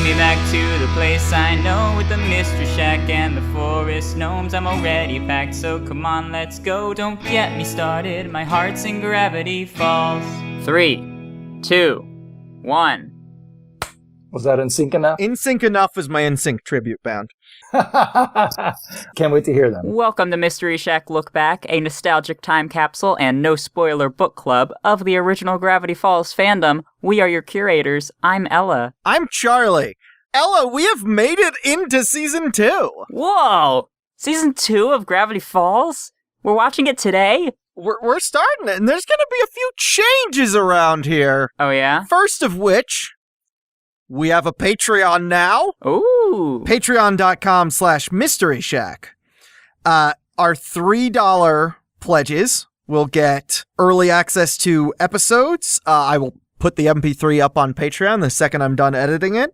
me back to the place I know, with the mystery shack and the forest gnomes. I'm already packed, so come on, let's go. Don't get me started, my heart's in Gravity Falls. 3, 2, 1. Was that NSYNC enough? NSYNC Enough is my NSYNC tribute band. Can't wait to hear them. Welcome to Mystery Shack Look Back, a nostalgic time capsule and no-spoiler book club of the original Gravity Falls fandom. We are your curators. I'm Ella. I'm Charlie. Ella, we have made it into Season 2. Whoa! Season 2 of Gravity Falls? We're watching it today? We're starting it, and there's going to be a few changes around here. Oh, yeah? First of which, we have a Patreon now. Ooh. Patreon.com/Mystery Shack. Our $3 pledges will get early access to episodes. I will put the MP3 up on Patreon the second I'm done editing it.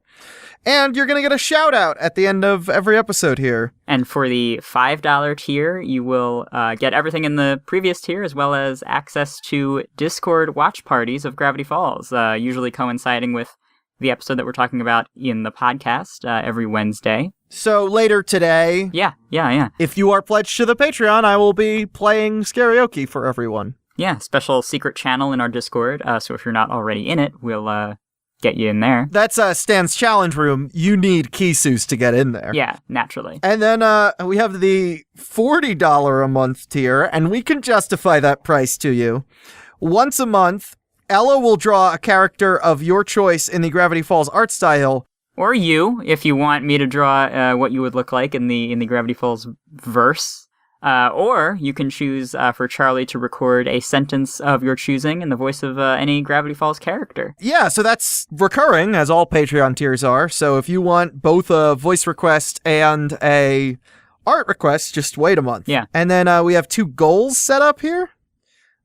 And you're going to get a shout out at the end of every episode here. And for the $5 tier, you will get everything in the previous tier, as well as access to Discord watch parties of Gravity Falls, usually coinciding with the episode that we're talking about in the podcast every Wednesday. So later today, Yeah. if you are pledged to the Patreon, I will be playing Scary-oke for everyone. Yeah, special secret channel in our Discord, so if you're not already in it, we'll get you in there. That's Stan's challenge room. You need Kisus to get in there. Yeah, naturally. And then we have the $40 a month tier, and we can justify that price to you. Once a month, Ella will draw a character of your choice in the Gravity Falls art style. Or you, if you want me to draw what you would look like in the Gravity Falls verse. Or you can choose for Charlie to record a sentence of your choosing in the voice of any Gravity Falls character. Yeah, so that's recurring, as all Patreon tiers are. So if you want both a voice request and a art request, just wait a month. Yeah. And then we have 2 goals set up here.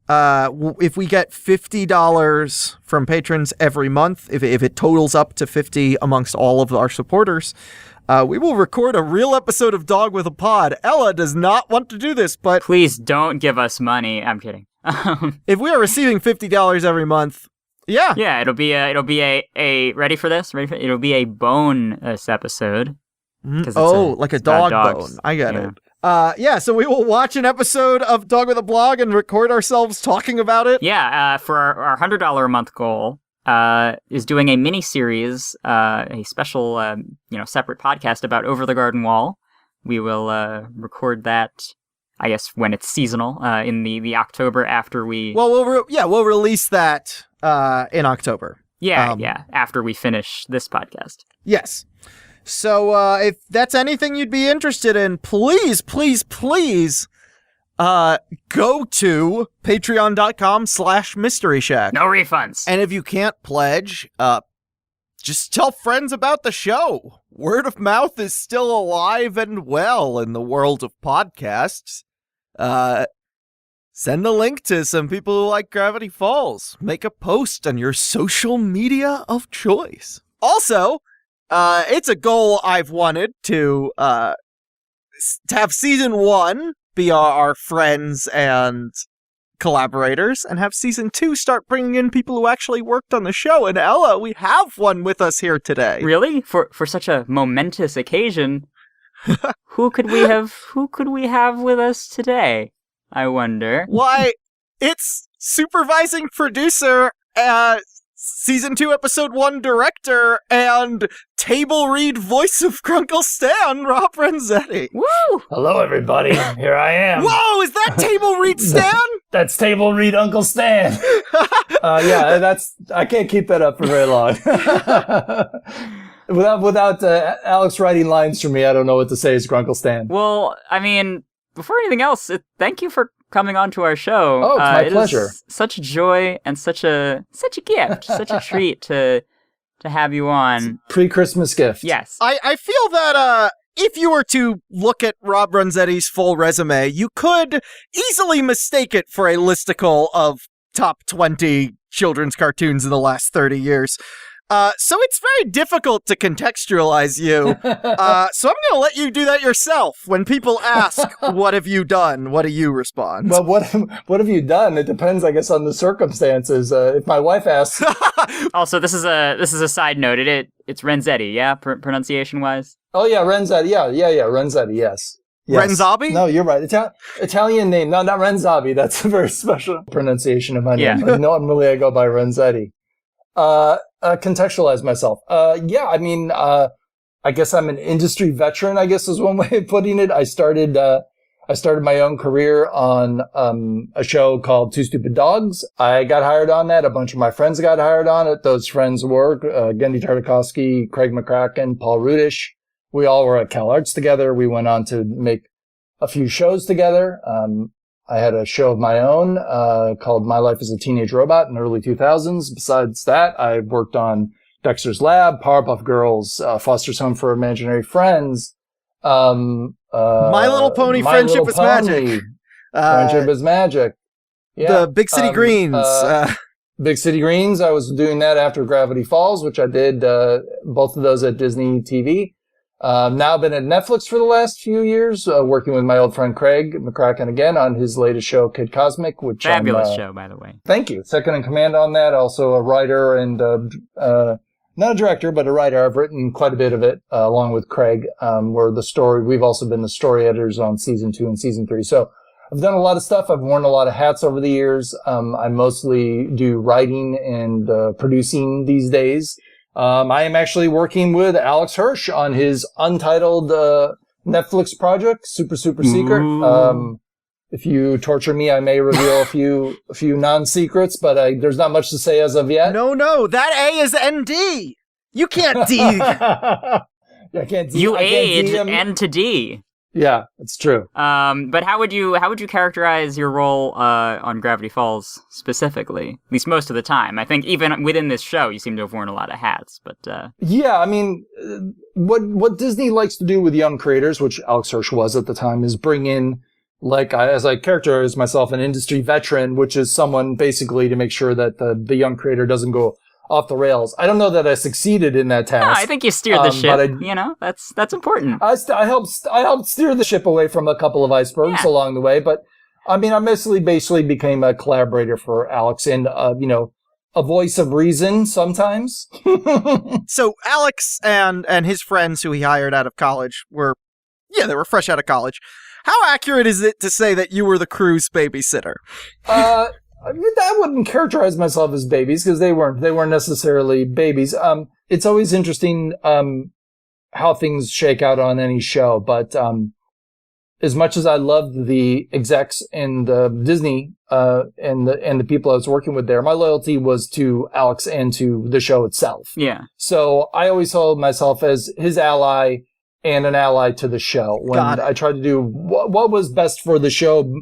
If we get $50 from patrons every month, if it totals up to 50 amongst all of our supporters, we will record a real episode of Dog with a Pod. Ella does not want to do this, but Please don't give us money. I'm kidding. if we are receiving $50 every month, yeah. Yeah, it'll be a ready for this? It'll be a bonus episode. Like a dog bone. I get it. So we will watch an episode of Dog with a Blog and record ourselves talking about it. Yeah, for our $100 a month goal, is doing a mini-series, a special, separate podcast about Over the Garden Wall. We will record that, I guess, when it's seasonal, in the October after we... Well, we'll release that in October. Yeah, after we finish this podcast. Yes. So if that's anything you'd be interested in, please go to patreon.com/Mystery Shack. No refunds. And if you can't pledge, just tell friends about the show. Word of mouth is still alive and well in the world of podcasts. Send a link to some people who like Gravity Falls. Make a post on your social media of choice. Also, it's a goal I've wanted to have season 1 be our friends and collaborators, and have season 2 start bringing in people who actually worked on the show. And Ella, we have one with us here today. Really? For such a momentous occasion, who could we have with us today? I wonder. Why, it's supervising producer, season 2, episode 1 director, and table read voice of Grunkle Stan, Rob Renzetti. Woo! Hello, everybody. Here I am. Whoa, is that table read Stan? That's table read Uncle Stan. I can't keep that up for very long. Without Alex writing lines for me, I don't know what to say as Grunkle Stan. Well, I mean, before anything else, thank you for coming on to our show. Oh, it's my pleasure. Is such a joy and such a gift, such a treat to have you on. Pre-Christmas gift. Yes. I feel that if you were to look at Rob Renzetti's full resume, you could easily mistake it for a listicle of top 20 children's cartoons in the last 30 years. So it's very difficult to contextualize you. So I'm going to let you do that yourself. When people ask, what have you done? What do you respond? Well, what have you done? It depends, I guess, on the circumstances. If my wife asks, Also, this is a side note. It's Renzetti, yeah, pronunciation wise. oh yeah, Renzetti, yeah, Renzetti, yes. Renzabi? No, you're right. Italian name. No, not Renzabi. That's a very special pronunciation of my name. Yeah. Normally I go by Renzetti. Contextualize myself. I guess I'm an industry veteran, I guess is one way of putting it. I started my own career on a show called Two Stupid Dogs. I got hired on that. A bunch of my friends got hired on it. Those friends were Gendy Tartakovsky, Craig McCracken, Paul Rudish. We all were at Cal Arts together. We went on to make a few shows together. I had a show of my own called My Life as a Teenage Robot in the early 2000s. Besides that, I worked on Dexter's Lab, Powerpuff Girls, Foster's Home for Imaginary Friends, My Little Pony, My Friendship Little is Pony, Magic. Friendship is Magic. Yeah. The Big City Greens. Big City Greens. I was doing that after Gravity Falls, which I did both of those at Disney TV. Now I've been at Netflix for the last few years, working with my old friend Craig McCracken again on his latest show, Kid Cosmic, which Fabulous show, by the way. Thank you. Second in command on that. Also a writer and not a director, but a writer. I've written quite a bit of it along with Craig. We've also been the story editors on season 2 and season 3. So I've done a lot of stuff. I've worn a lot of hats over the years. I mostly do writing and producing these days. I am actually working with Alex Hirsch on his untitled Netflix project, Super Secret. If you torture me, I may reveal a few non-secrets, but there's not much to say as of yet. No, that A is ND. You can't D. I can't D. You I can't age DM. N to D. Yeah, it's true. But how would you characterize your role on Gravity Falls specifically? At least most of the time. I think even within this show, you seem to have worn a lot of hats. But yeah, I mean, what Disney likes to do with young creators, which Alex Hirsch was at the time, is bring in, as I characterize myself, an industry veteran, which is someone basically to make sure that the young creator doesn't go off the rails. I don't know that I succeeded in that task. no, I think you steered the ship. But That's important. I helped steer the ship away from a couple of icebergs along the way. But I mean, I basically became a collaborator for Alex and a voice of reason sometimes. So Alex and his friends who he hired out of college they were fresh out of college. How accurate is it to say that you were the crew's babysitter? I wouldn't characterize myself as babies because they weren't necessarily babies. It's always interesting how things shake out on any show, but as much as I loved the execs and Disney and the people I was working with there, my loyalty was to Alex and to the show itself. Yeah. So I always saw myself as his ally and an ally to the show. When I tried to do what was best for the show.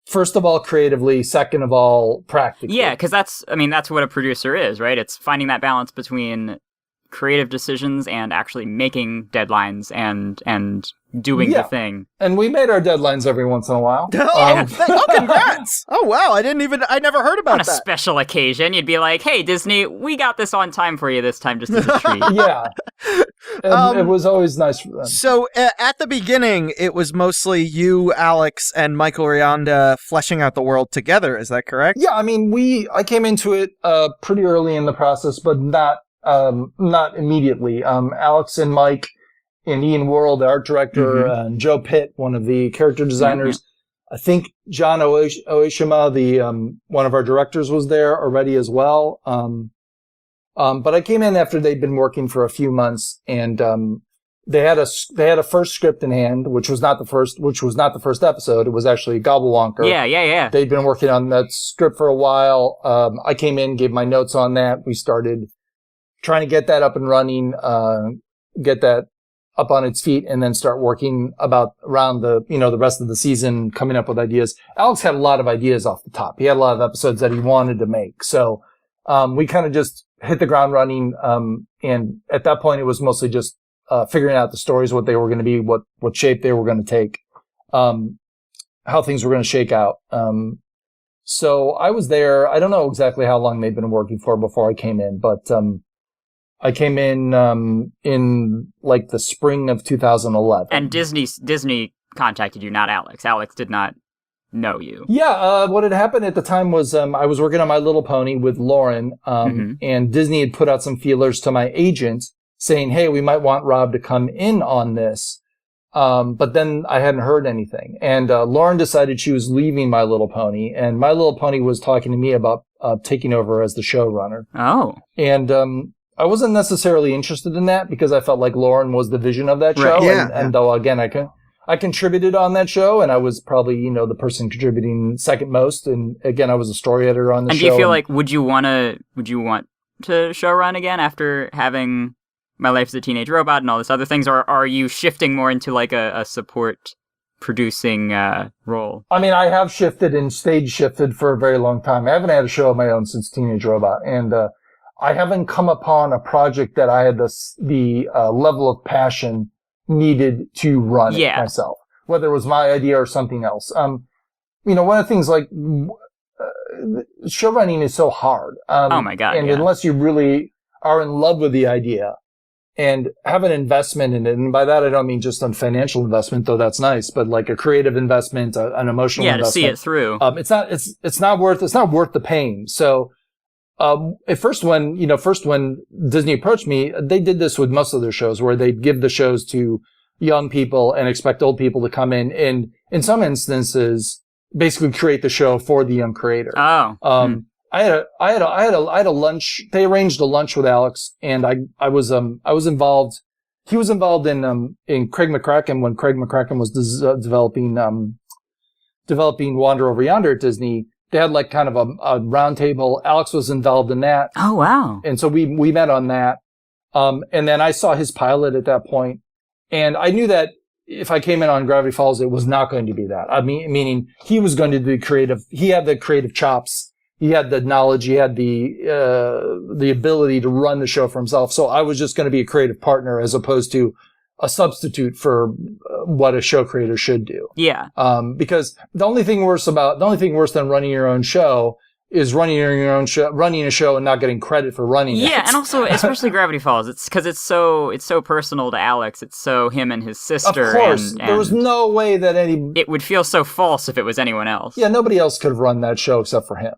First of all, creatively. Second of all, practically. Yeah, because that's what a producer is, right? It's finding that balance between creative decisions and actually making deadlines and doing the thing. And we made our deadlines every once in a while. Congrats! Oh wow, I never heard about that. On a special occasion, you'd be like, "Hey, Disney, we got this on time for you this time, just as a treat." Yeah. It was always nice for them. So at the beginning, it was mostly you, Alex, and Michael Rianda fleshing out the world together. Is that correct? Yeah, I mean, I came into it pretty early in the process, but not immediately. Alex and Mike and Ian Worrell, the art director, and Joe Pitt, one of the character designers. I think John Oishima, the one of our directors, was there already as well. But I came in after they'd been working for a few months, and they had a first script in hand, which was not the first episode. It was actually Gobblewonker. Yeah. They'd been working on that script for a while. I came in, gave my notes on that. We started trying to get that up and running, get that up on its feet, and then start working around the rest of the season, coming up with ideas. Alex had a lot of ideas off the top. He had a lot of episodes that he wanted to make. So, we kind of just hit the ground running. And at that point, it was mostly just, figuring out the stories, what they were going to be, what shape they were going to take, how things were going to shake out. So I was there. I don't know exactly how long they'd been working for before I came in, but, I came in like the spring of 2011. And Disney contacted you, not Alex. Alex did not know you. Yeah, what had happened at the time was I was working on My Little Pony with Lauren, and Disney had put out some feelers to my agent saying, hey, we might want Rob to come in on this. But then I hadn't heard anything. And Lauren decided she was leaving My Little Pony, and My Little Pony was talking to me about taking over as the showrunner. Oh. And I wasn't necessarily interested in that because I felt like Lauren was the vision of that show. Right. Yeah, and though, again, I contributed on that show, and I was probably, the person contributing second most. And again, I was a story editor on the show. And do you feel like, would you want to showrun again after having My Life as a Teenage Robot and all this other things, or are you shifting more into like a support producing role? I mean, I have shifted and stage shifted for a very long time. I haven't had a show of my own since Teenage Robot, and I haven't come upon a project that I had the level of passion needed to run it myself, whether it was my idea or something else. One of the things like show running is so hard. Oh my God. And unless you really are in love with the idea and have an investment in it, and by that I don't mean just a financial investment, though that's nice, but like a creative investment, an emotional investment. To see it through. It's not worth the pain. So, at first when Disney approached me, they did this with most of their shows where they'd give the shows to young people and expect old people to come in and in some instances basically create the show for the young creator. Oh. I had a lunch. They arranged a lunch with Alex, and I was involved. He was involved in Craig McCracken when Craig McCracken was developing Wander Over Yonder at Disney. They had like kind of a round table. Alex was involved in that. Oh, wow. And so we met on that. And then I saw his pilot at that point, and I knew that if I came in on Gravity Falls, it was not going to be that. I mean, meaning he was going to be creative. He had the creative chops. He had the knowledge. He had the ability to run the show for himself. So I was just going to be a creative partner as opposed to a substitute for what a show creator should do. Yeah. Because the only thing worse than running your own show is running a show and not getting credit for running it. Yeah, and also especially Gravity Falls. It's because it's so personal to Alex. It's so him and his sister. Of course, and there was no way that it would feel so false if it was anyone else. Yeah, nobody else could have run that show except for him.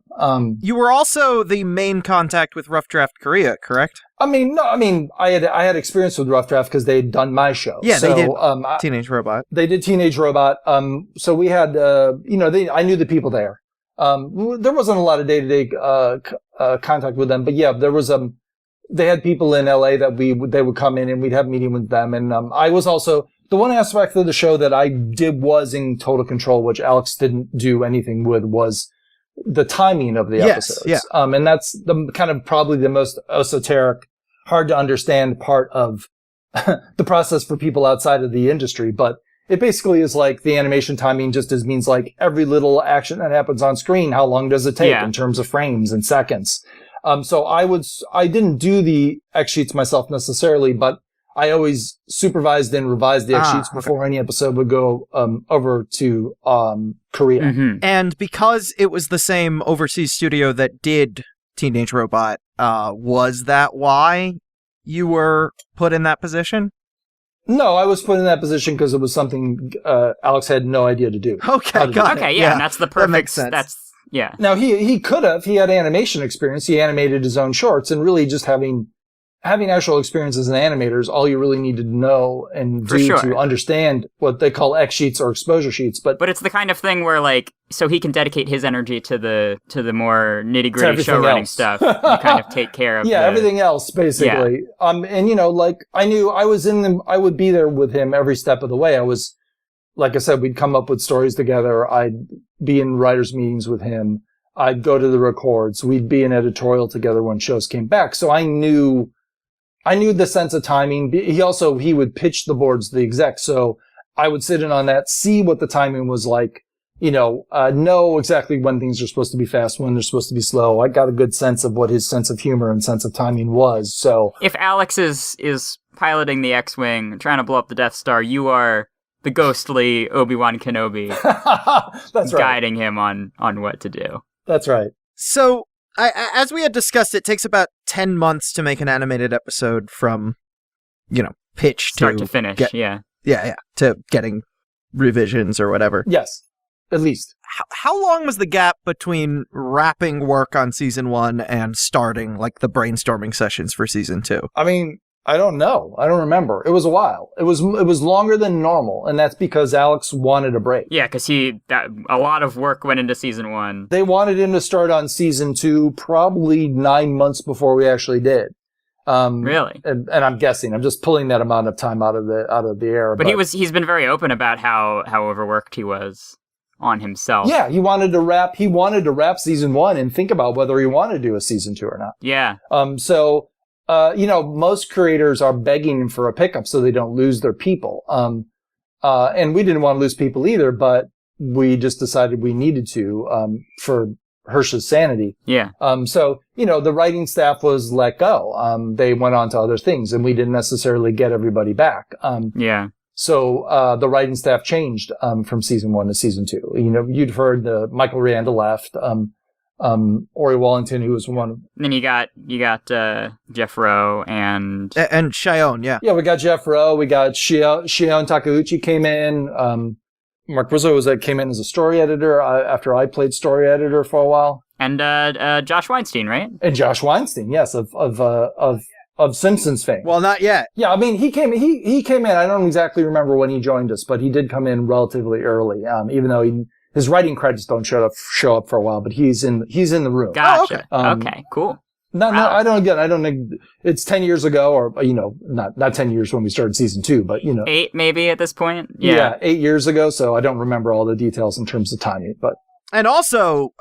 You were also the main contact with Rough Draft Korea, correct? I had experience with Rough Draft because they'd done my show. Yeah, so, they did Teenage Robot. They did Teenage Robot. So we had, I knew the people there. There wasn't a lot of day-to-day contact with them, but yeah, there was they had people in LA that they would come in and we'd have a meeting with them. And I was also the one aspect of the show that I did was in total control, which Alex didn't do anything with, was the timing of the episodes. Yeah. And that's the kind of probably the most esoteric, hard to understand part of the process for people outside of the industry. But it basically is like the animation timing just means like every little action that happens on screen, how long does it take in terms of frames and seconds? So I didn't do the X sheets myself necessarily, but I always supervised and revised the X sheets before any episode would go over to Korea. Mm-hmm. And because it was the same overseas studio that did Teenage Robot, was that why you were put in that position? No, I was put in that position because it was something Alex had no idea to do. Okay, got it. Okay, yeah, and that's the perfect. That makes sense. Yeah. Now he could have. He had animation experience. He animated his own shorts, and really just having actual experience as an animator is all you really needed to know and do to understand what they call X sheets or exposure sheets. But it's the kind of thing where like, so he can dedicate his energy to the more nitty gritty show running stuff. You kind of take care of everything else basically. Yeah. And like I knew I would be there with him every step of the way. I was, like I said, we'd come up with stories together. I'd be in writers' meetings with him. I'd go to the records. We'd be in editorial together when shows came back. So I knew the sense of timing. He would pitch the boards to the exec. So I would sit in on that, see what the timing was like, know exactly when things are supposed to be fast, when they're supposed to be slow. I got a good sense of what his sense of humor and sense of timing was. So if Alex is piloting the X-Wing, trying to blow up the Death Star, you are the ghostly Obi-Wan Kenobi. That's right. Guiding him on what to do. That's right. So as we had discussed, it takes about 10 months to make an animated episode from, pitch Start to finish, yeah. Yeah, to getting revisions or whatever. Yes, at least. How long was the gap between wrapping work on season 1 and starting, like, the brainstorming sessions for season 2? I mean, I don't know. I don't remember. It was a while. It was longer than normal, and that's because Alex wanted a break. Yeah, because a lot of work went into season 1. They wanted him to start on season 2 probably 9 months before we actually did. Really? And I'm guessing. I'm just pulling that amount of time out of the air. But he's been very open about how overworked he was on himself. Yeah, he wanted to wrap season 1 and think about whether he wanted to do a season 2 or not. Yeah. So most creators are begging for a pickup so they don't lose their people. And we didn't want to lose people either, but we just decided we needed to, for Hirsch's sanity. Yeah. So, the writing staff was let go. They went on to other things and we didn't necessarily get everybody back. Yeah. So, the writing staff changed, from season 1 to season 2. You'd heard Michael Rianda left, Ori Wallington, who was one of... Then you got Jeff Rowe and Shion, yeah. Yeah, we got Jeff Rowe, we got Shion Takeuchi came in, Mark Rizzo came in as a story editor after I played story editor for a while. And Josh Weinstein, right? And Josh Weinstein, yes, of Simpsons fame. Well, not yet. Yeah, I mean, he came in, I don't exactly remember when he joined us, but he did come in relatively early, even though his writing credits don't show up for a while, but he's in the room. Gotcha. Oh, okay, cool. No, I don't think it's 10 years ago or, not 10 years when we started season 2, but, 8 maybe at this point. Yeah. 8 years ago. So I don't remember all the details in terms of timing, but. And also,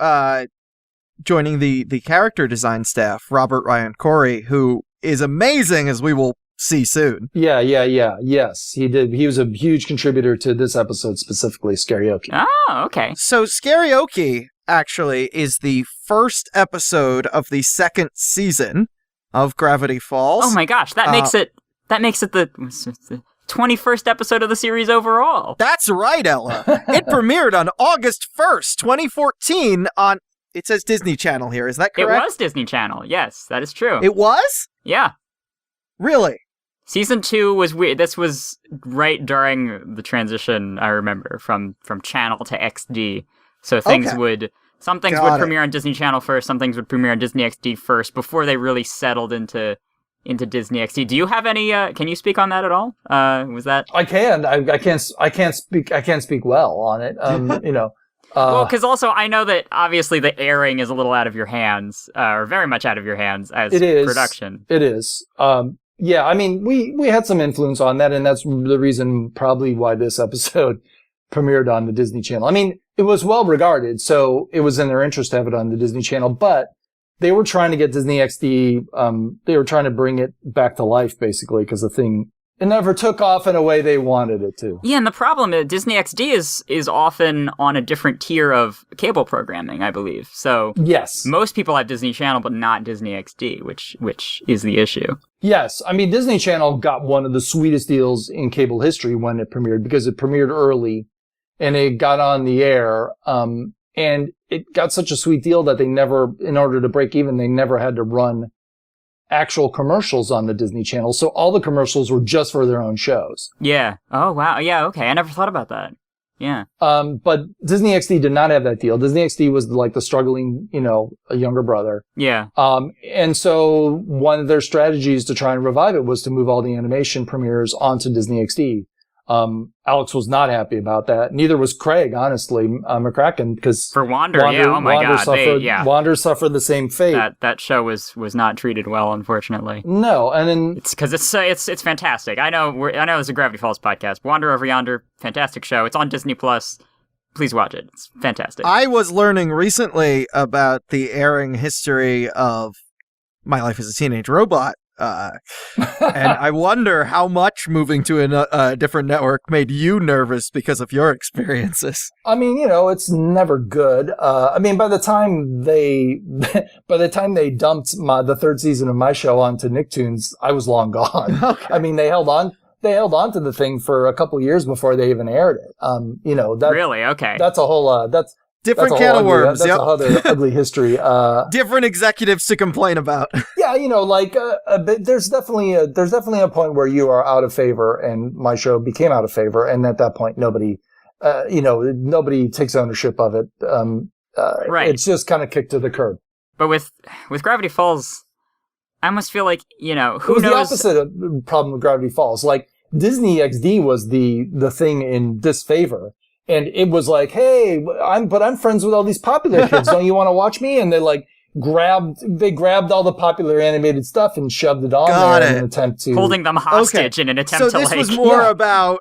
joining the character design staff, Robert Ryan Corey, who is amazing, as we will see soon. Yeah. Yes, he did. He was a huge contributor to this episode, specifically Scary-oke. Oh, okay. So Scary-oke actually is the first episode of the second season of Gravity Falls. Oh my gosh, that makes it the 21st episode of the series overall. That's right, Ella. It premiered on August 1st, 2014 on, it says Disney Channel here, is that correct? It was Disney Channel, yes, that is true. It was? Yeah. Really? Season 2 was weird. This was right during the transition, I remember, from Channel to XD. So some things would premiere on Disney Channel first, some things would premiere on Disney XD first, before they really settled into Disney XD. Do you have any, can you speak on that at all? Was that? I can. I can't speak well on it. Well, because also I know that obviously the airing is a little out of your hands, or very much out of your hands as production. It is. Yeah, I mean, we had some influence on that, and that's the reason probably why this episode premiered on the Disney Channel. I mean, it was well regarded, so it was in their interest to have it on the Disney Channel, but they were trying to get Disney XD, they were trying to bring it back to life, basically, because it never took off in a way they wanted it to. Yeah, and the problem is Disney XD is often on a different tier of cable programming, I believe. So yes, most people have Disney Channel, but not Disney XD, which is the issue. Yes, I mean, Disney Channel got one of the sweetest deals in cable history when it premiered, because it premiered early and it got on the air, and it got such a sweet deal that in order to break even, they never had to run actual commercials on the Disney Channel. So all the commercials were just for their own shows. Yeah. Oh, wow. Yeah, okay. I never thought about that. Yeah. But Disney XD did not have that deal. Disney XD was like the struggling, a younger brother. Yeah. And so one of their strategies to try and revive it was to move all the animation premieres onto Disney XD. Alex was not happy about that. Neither was Craig, honestly, McCracken, because for Wander, yeah, oh my God, Wander suffered the same fate. That show was not treated well, unfortunately. No, and then it's because it's fantastic. I know it's a Gravity Falls podcast. Wander Over Yonder, fantastic show. It's on Disney Plus. Please watch it. It's fantastic. I was learning recently about the airing history of My Life as a Teenage Robot. And I wonder how much moving to a different network made you nervous because of your experiences. I mean, it's never good. I mean, by the time they dumped the third season of my show onto Nicktoons, I was long gone. Okay. I mean, they held on to the thing for a couple years before they even aired it. Really? Okay. That's a whole, Different That's a can whole of ugly- worms. That's Yep. a other ugly history. Different executives to complain about. Yeah, but there's definitely a point where you are out of favor, and my show became out of favor, and at that point, nobody takes ownership of it. Right. It's just kind of kicked to the curb. But with Gravity Falls, I almost feel like, who It was knows? the opposite of the problem with Gravity Falls. Like, Disney XD was the thing in disfavor. And it was like, hey, I'm friends with all these popular kids. Don't you want to watch me? And they grabbed all the popular animated stuff and shoved it on Got there in it. an attempt to Holding them hostage in an attempt So to this was like... more Yeah. about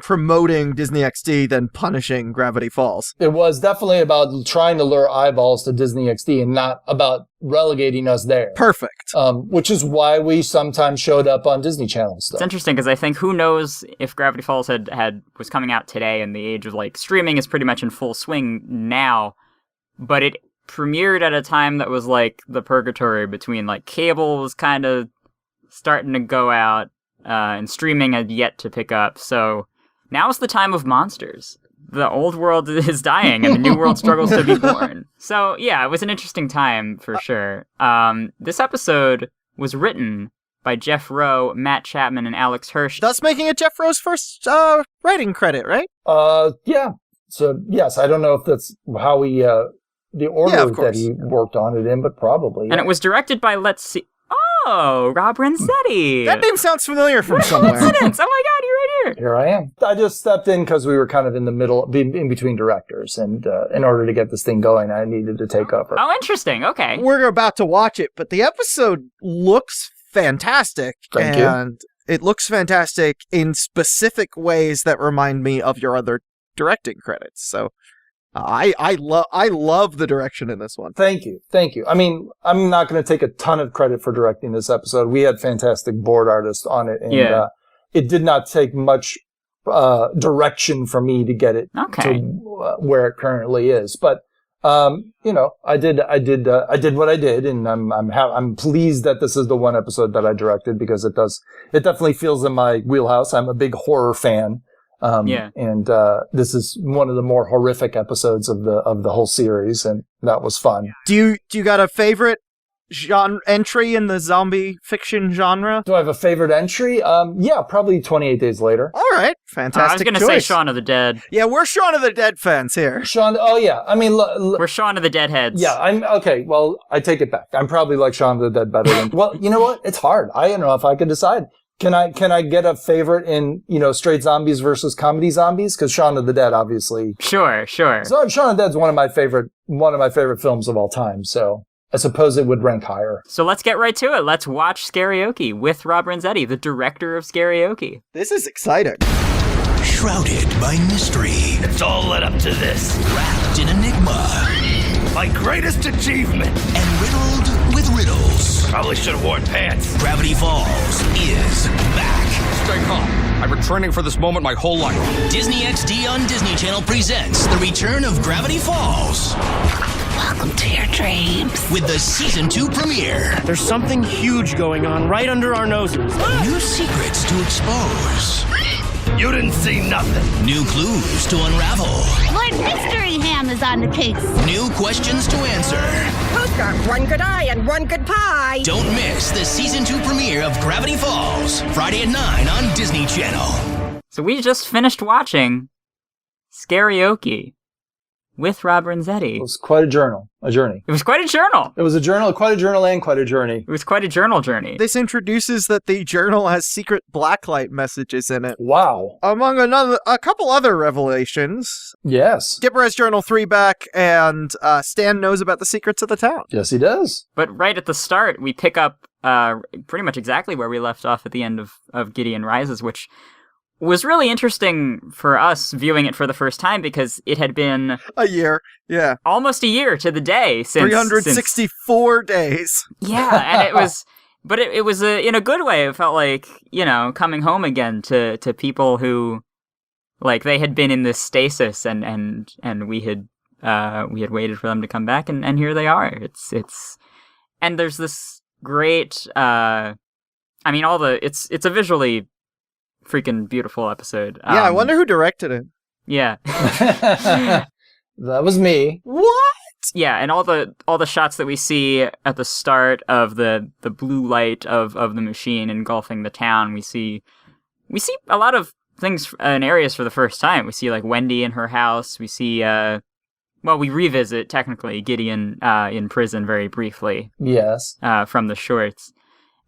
promoting Disney XD than punishing Gravity Falls. It was definitely about trying to lure eyeballs to Disney XD and not about relegating us there. Perfect. Which is why we sometimes showed up on Disney Channel It's stuff. interesting because I think who knows if Gravity Falls was coming out today, and the age of like streaming is pretty much in full swing now, but it premiered at a time that was like the purgatory between like cable was kind of starting to go out and streaming had yet to pick up. So now is the time of monsters. The old world is dying and the new world struggles to be born. So yeah, it was an interesting time for sure. This episode was written by Jeff Rowe, Matt Chapman, and Alex Hirsch. Thus making it Jeff Rowe's first writing credit, right? Yeah. So, yes, I don't know if that's how he, the order Yeah, of that course. he worked on it in, but probably. And it was directed by, Rob Renzetti. That name sounds familiar from somewhere. Coincidence! Oh my god, you're right here. Here I am. I just stepped in because we were kind of in the middle, in between directors. And in order to get this thing going, I needed to take over. Oh, interesting. Okay. We're about to watch it, but the episode looks fantastic. Thank you. And it looks fantastic in specific ways that remind me of your other directing credits. So I love the direction in this one. Thank you. I mean, I'm not going to take a ton of credit for directing this episode. We had fantastic board artists on it. And it did not take much direction for me to get it Okay. to where it currently is. But I did what I did, and I'm pleased that this is the one episode that I directed because it definitely feels in my wheelhouse. I'm a big horror fan. And this is one of the more horrific episodes of the whole series, and that was fun. Do you got a favorite genre entry in the zombie fiction genre? Do I have a favorite entry? Yeah, probably 28 Days Later. All right, fantastic. I was going to say Shaun of the Dead. Yeah, we're Shaun of the Dead fans here. Shaun, oh yeah, I mean, We're Shaun of the Dead heads. yeah, I'm, okay, well, I take it back. I'm probably like Shaun of the Dead better than, well, you know what? It's hard. I don't know if I could decide. Can I get a favorite in, straight zombies versus comedy zombies? Because Shaun of the Dead, obviously. Sure. So Shaun of the Dead's one of my favorite films of all time. So I suppose it would rank higher. So let's get right to it. Let's watch Scary-oke with Rob Renzetti, the director of Scary-oke. This is exciting. Shrouded by mystery. It's all led up to this. Wrapped in enigma. My greatest achievement. And riddled with riddles. Probably should have worn pants. Gravity Falls is back. Stay calm. I've been training for this moment my whole life. Disney XD on Disney Channel presents the return of Gravity Falls. Welcome to your dreams. With the Season 2 premiere. There's something huge going on right under our noses. New secrets to expose. You didn't see nothing. New clues to unravel. Lord Mystery Ham is on the case. New questions to answer. Who's got one good eye and one good pie? Don't miss the Season 2 premiere of Gravity Falls. Friday at 9 on Disney Channel. So we just finished watching Scary-oke with Rob Renzetti. It was quite a journey. It was quite a journal. It was quite a journal and quite a journey. It was quite a journal journey. This introduces that the journal has secret blacklight messages in it. Wow. Among a couple other revelations, Yes. Dipper has Journal 3 back, and Stan knows about the secrets of the town. Yes, he does. But right at the start, we pick up pretty much exactly where we left off at the end of Gideon Rises, which was really interesting for us viewing it for the first time because it had been A year, yeah. almost a year to the day since 364 days. Yeah, and it was, but it was in a good way. It felt like, coming home again to people who, like, they had been in this stasis and we had waited for them to come back, and here they are. And there's this great, it's a visually freaking beautiful episode. Yeah, I wonder who directed it. Yeah. That was me. What? Yeah, and all the shots that we see at the start of the blue light of the machine engulfing the town, we see a lot of things and areas for the first time. We see like Wendy in her house. We see we revisit technically Gideon in prison very briefly. Yes. From the shorts.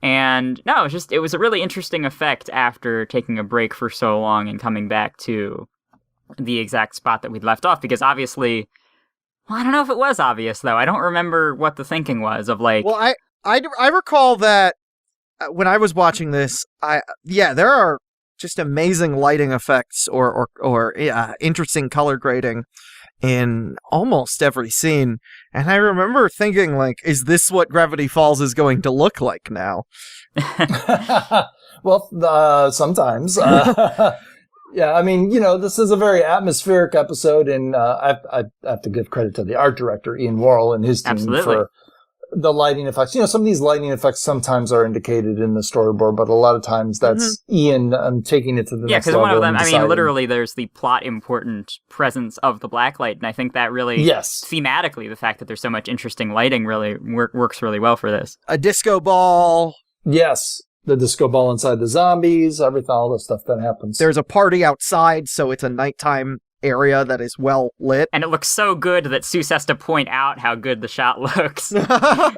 And no, it was a really interesting effect after taking a break for so long and coming back to the exact spot that we'd left off, because obviously, I don't know if it was obvious though. I don't remember what the thinking was of like. Well, I recall that when I was watching this, there are just amazing lighting effects or interesting color grading in almost every scene. And I remember thinking, like, is this what Gravity Falls is going to look like now? Well, sometimes. Yeah, I mean, this is a very atmospheric episode, and I have to give credit to the art director, Ian Worrell, and his team for the lighting effects. Some of these lighting effects sometimes are indicated in the storyboard, but a lot of times that's Ian taking it to the next level. Yeah, because one of them, I mean, literally there's the plot important presence of the blacklight, and I think that really, thematically, the fact that there's so much interesting lighting really works really well for this. A disco ball. Yes. The disco ball inside the zombies, everything, all the stuff that happens. There's a party outside, so it's a nighttime area that is well lit. And it looks so good that Seuss has to point out how good the shot looks. Yes.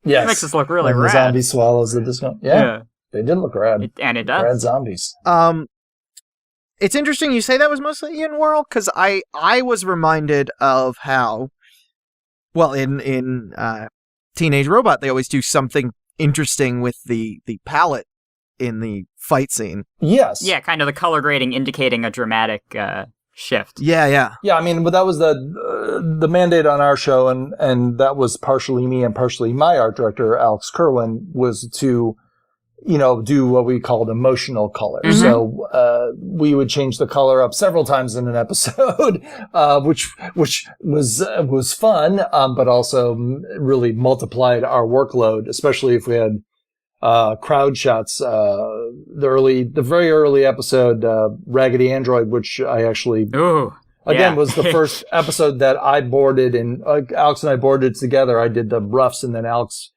It makes us look really rad. The zombie swallows the disco. Yeah. They did look rad. It does. Rad zombies. It's interesting you say that was mostly Ian Worrell, because I was reminded of how, well, in Teenage Robot, they always do something interesting with the palette in the fight scene. Yes. Yeah, kind of the color grading indicating a dramatic shift. Yeah. Yeah, I mean, but that was the mandate on our show, and that was partially me and partially my art director, Alex Kerwin, was to, do what we called emotional color. Mm-hmm. So we would change the color up several times in an episode, which was fun, but also really multiplied our workload, especially if we had crowd shots. The very early episode, Raggedy Android, which I actually was the first episode that I boarded, and Alex and I boarded together. I did the roughs, and then Alex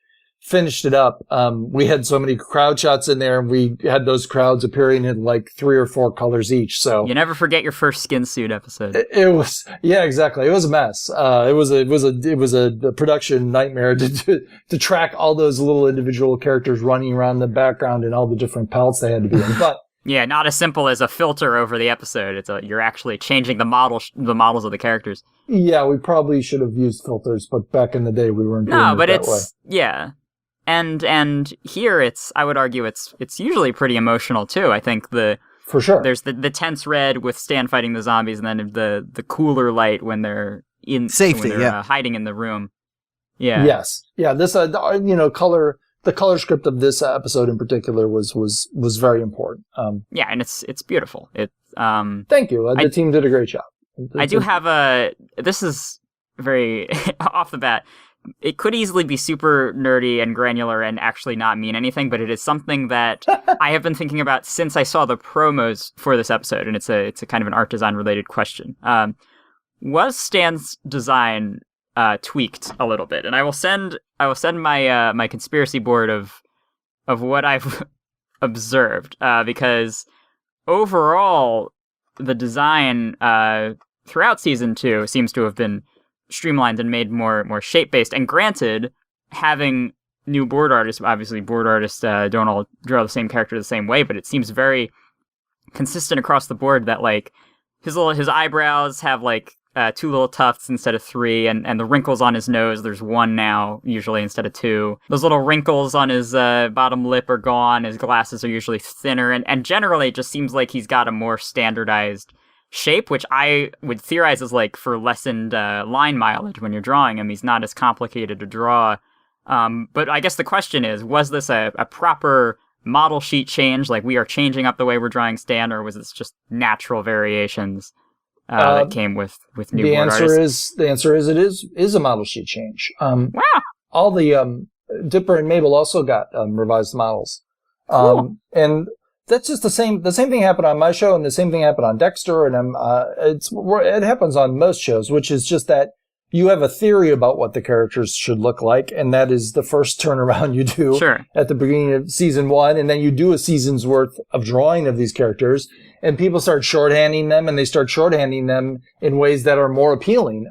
finished it up. We had so many crowd shots in there, and we had those crowds appearing in like 3 or 4 colors each. So you never forget your first skin suit episode. It was, yeah, exactly. It was a mess. It was a production nightmare to track all those little individual characters running around the background and all the different palettes they had to be in. But yeah, not as simple as a filter over the episode. You're actually changing the models of the characters. Yeah, we probably should have used filters, but back in the day we weren't doing it that way. Yeah. And here I would argue it's usually pretty emotional too. I think for sure there's the tense red with Stan fighting the zombies, and then the cooler light when they're in safety, when they're hiding in the room. Yeah. Yes. Yeah. This color. The color script of this episode in particular was very important. Yeah, and it's beautiful. Thank you. The team did a great job. I do have this is very off the bat. It could easily be super nerdy and granular and actually not mean anything, but it is something that I have been thinking about since I saw the promos for this episode, and it's a kind of an art design related question. Was Stan's design tweaked a little bit? And I will send my my conspiracy board of what I've observed, because overall the design throughout season 2 seems to have been streamlined and made more shape-based. And granted, having new board artists, obviously board artists don't all draw the same character the same way, but it seems very consistent across the board that like his eyebrows have like 2 little tufts instead of 3, and the wrinkles on his nose, there's 1 now usually instead of 2. Those little wrinkles on his bottom lip are gone. His glasses are usually thinner, and generally it just seems like he's got a more standardized shape, which I would theorize is like for lessened line mileage when you're drawing him. He's not as complicated to draw. But I guess the question is, was this a proper model sheet change? Like we are changing up the way we're drawing Stan, or was this just natural variations that came with new board artists? The answer is it is a model sheet change. Wow. All the Dipper and Mabel also got revised models. Cool. And that's just the same thing happened on my show, and the same thing happened on Dexter, and it happens on most shows, which is just that you have a theory about what the characters should look like, and that is the first turnaround you do at the beginning of season 1, and then you do a season's worth of drawing of these characters, and people start shorthanding them, and they start shorthanding them in ways that are more appealing.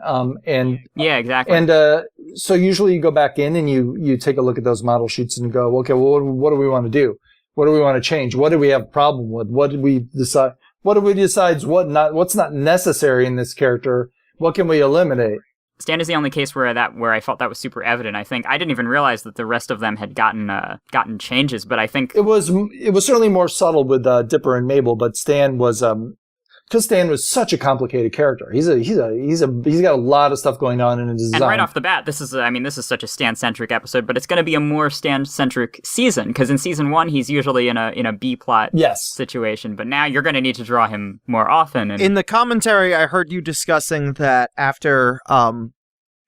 Yeah, exactly. And so usually you go back in and you take a look at those model sheets and you go, okay, well, what do we want to do? What do we want to change? What do we have a problem with? What did we decide? What do we decide what's not necessary in this character? What can we eliminate? Stan is the only case where I felt that was super evident. I think I didn't even realize that the rest of them had gotten changes, but I think it was certainly more subtle with Dipper and Mabel, but Stan was because Stan was such a complicated character. He's got a lot of stuff going on in his design. And right off the bat, this is such a Stan-centric episode, but it's going to be a more Stan-centric season, because in season 1 he's usually in a B-plot situation, but now you're going to need to draw him more often. And in the commentary, I heard you discussing that after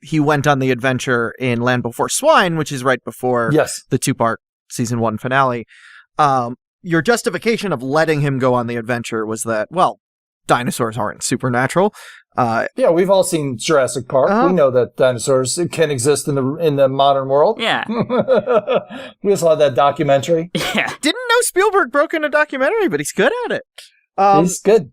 he went on the adventure in Land Before Swine, which is right before the 2-part season 1 finale, your justification of letting him go on the adventure was that, well, dinosaurs aren't supernatural. Yeah, we've all seen Jurassic Park. We know that dinosaurs can exist in the modern world. Yeah. We also had that documentary. Yeah. Didn't know Spielberg broke in a documentary, but he's good at it. He's good.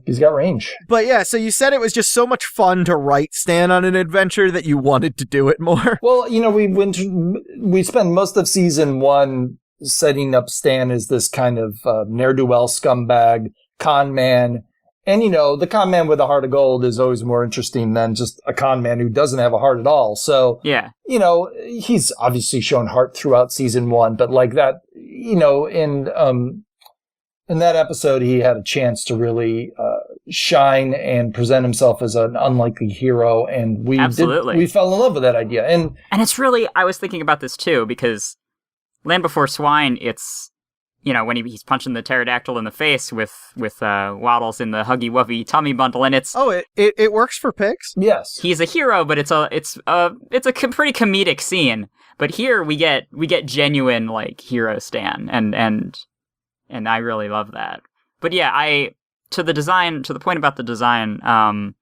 He's got range. But yeah, so you said it was just so much fun to write Stan on an adventure that you wanted to do it more. Well, we spent most of season 1 setting up Stan as this kind of ne'er-do-well scumbag, con man. And, the con man with a heart of gold is always more interesting than just a con man who doesn't have a heart at all. So, yeah, he's obviously shown heart throughout season 1, but like that, in that episode, he had a chance to really shine and present himself as an unlikely hero, and we fell in love with that idea. And it's really, I was thinking about this too, because Land Before Swine, it's, when he's punching the pterodactyl in the face with Waddles in the Huggy Wuggy tummy bundle, and it's it works for pigs. Yes, he's a hero, but it's a pretty comedic scene. But here we get genuine hero Stan, and I really love that. But yeah, to the point about the design,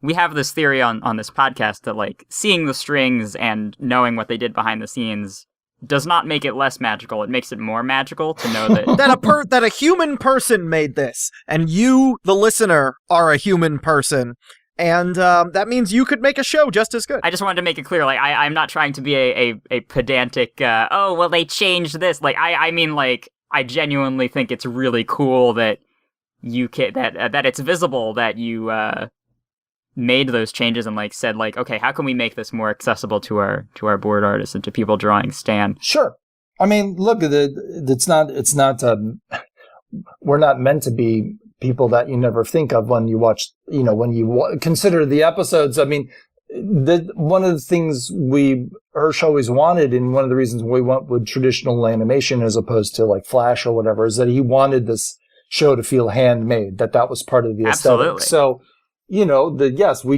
we have this theory on this podcast that seeing the strings and knowing what they did behind the scenes does not make it less magical. It makes it more magical to know that that a human person made this, and you, the listener, are a human person. And that means you could make a show just as good. I just wanted to make it clear, I'm not trying to be a pedantic, they changed this. I genuinely think it's really cool that you can, that it's visible that you made those changes and said okay, how can we make this more accessible to our board artists and to people drawing Stan? Sure. I mean, look, it's not we're not meant to be people that you never think of when you watch, when you consider the episodes. I mean, one of the things Hirsch always wanted, and one of the reasons we went with traditional animation as opposed to Flash or whatever, is that he wanted this show to feel handmade, that was part of the aesthetic. So, we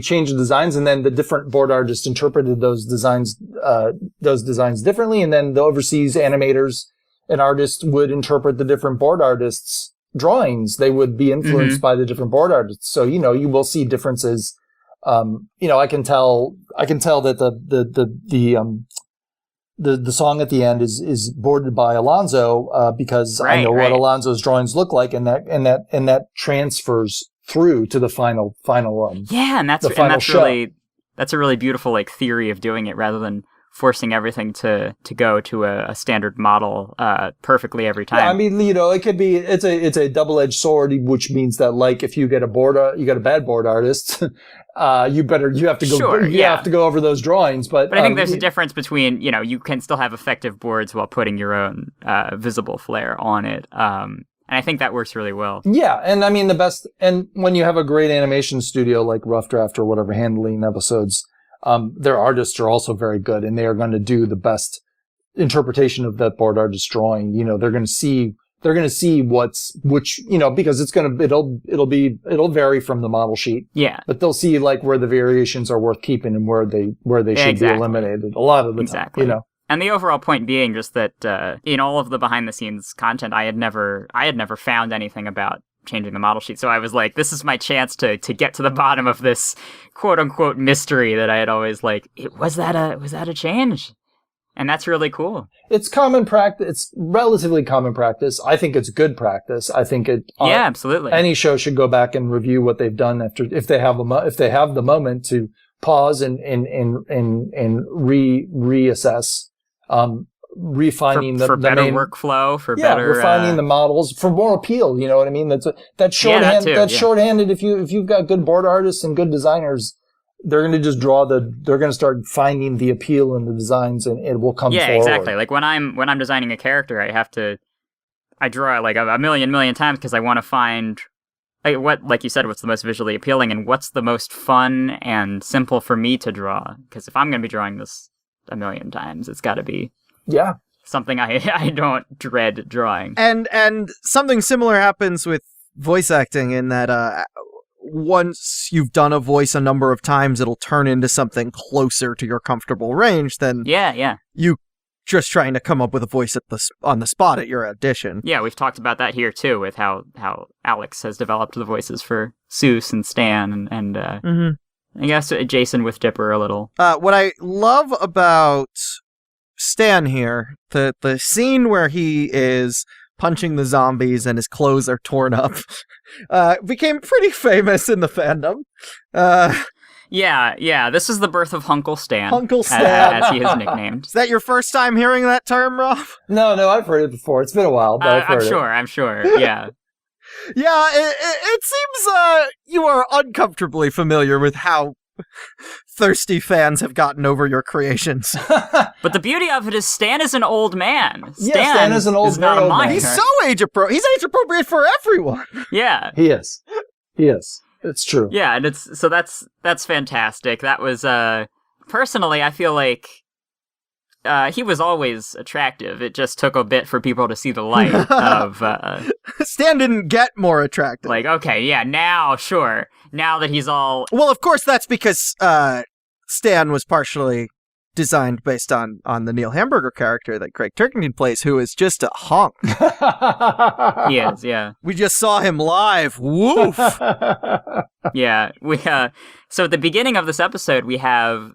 changed the designs, and then the different board artists interpreted those designs differently, and then the overseas animators and artists would interpret the different board artists' drawings. They would be influenced by the different board artists. So, you will see differences. I can tell that the song at the end is boarded by Alonzo, because I know what Alonzo's drawings look like, and that transfers through to the final. Yeah, and that's a really beautiful theory of doing it, rather than forcing everything to go to a standard model perfectly every time. Yeah, I mean, it could be, it's a double-edged sword, which means that you get a bad board artist, you have to go over those drawings. But I think there's a difference between, you can still have effective boards while putting your own visible flair on it. And I think that works really well. Yeah, and I mean and when you have a great animation studio like Rough Draft or whatever handling episodes, their artists are also very good, and they are going to do the best interpretation of that board artist drawing. They're going to see because it'll vary from the model sheet. Yeah. But they'll see where the variations are worth keeping and where they should be eliminated a lot of the time. And the overall point being just that in all of the behind-the-scenes content, I had never found anything about changing the model sheet. So I was like, this is my chance to get to the bottom of this quote-unquote mystery that I had always like, was that a change? And that's really cool. It's common practice. It's relatively common practice. I think it's good practice. I think yeah, absolutely. Any show should go back and review what they've done after, if they have the moment to pause and reassess, refining for the better main workflow, for better refining the models for more appeal. You know what I mean? That's shorthand. That's shorthanded. If you've got good board artists and good designers, they're going to just they're going to start finding the appeal in the designs, and it will come forward. Yeah, exactly. Like when I'm designing a character, I draw it like a million times because I want to find like you said, what's the most visually appealing and what's the most fun and simple for me to draw. Because if I'm going to be drawing this a million times, it's got to be something I don't dread drawing. And something similar happens with voice acting in that once you've done a voice a number of times, it'll turn into something closer to your comfortable range than you just trying to come up with a voice on the spot at your audition. Yeah, we've talked about that here too, with how Alex has developed the voices for Seuss and Stan and I guess Jason with Dipper a little. What I love about Stan here, the scene where he is punching the zombies and his clothes are torn up, became pretty famous in the fandom. Yeah, this is the birth of Hunkle Stan. Hunkle Stan. As he is nicknamed. Is that your first time hearing that term, Rob? No, I've heard it before. It's been a while, but I've heard I'm sure, yeah. Yeah, it seems you are uncomfortably familiar with how thirsty fans have gotten over your creations. But the beauty of it is Stan is an old man. Stan is an old man. He's so age appropriate. He's age appropriate for everyone. Yeah. He is. It's true. Yeah, and that's fantastic. That was personally, I feel like he was always attractive. It just took a bit for people to see the light of Stan didn't get more attractive. Like, okay, yeah, now that he's all... Well, of course, that's because Stan was partially designed based on the Neil Hamburger character that Craig Turkington plays, who is just a hunk. He is, yeah. We just saw him live. Woof! Yeah, so at the beginning of this episode, we have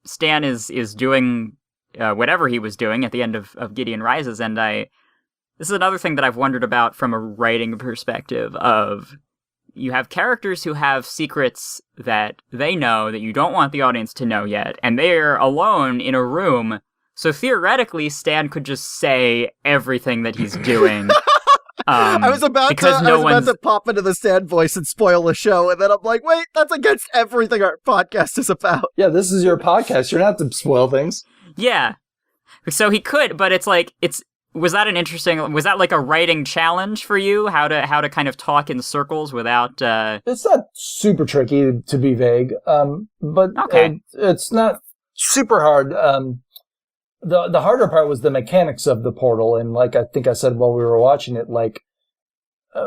Stan is doing whatever he was doing at the end of Gideon Rises, and this is another thing that I've wondered about from a writing perspective of... You have characters who have secrets that they know that you don't want the audience to know yet, and they're alone in a room, so theoretically Stan could just say everything that he's doing. I was about to pop into the Stan voice and spoil the show, and then I'm like, wait, that's against everything our podcast is about. Yeah, this is your podcast. You're not to spoil things. Yeah. So he could, but it's like, was that like a writing challenge for you? How to kind of talk in circles without... It's not super tricky to be vague, but okay. It's not super hard. The harder part was the mechanics of the portal, and like I think I said while we were watching it, like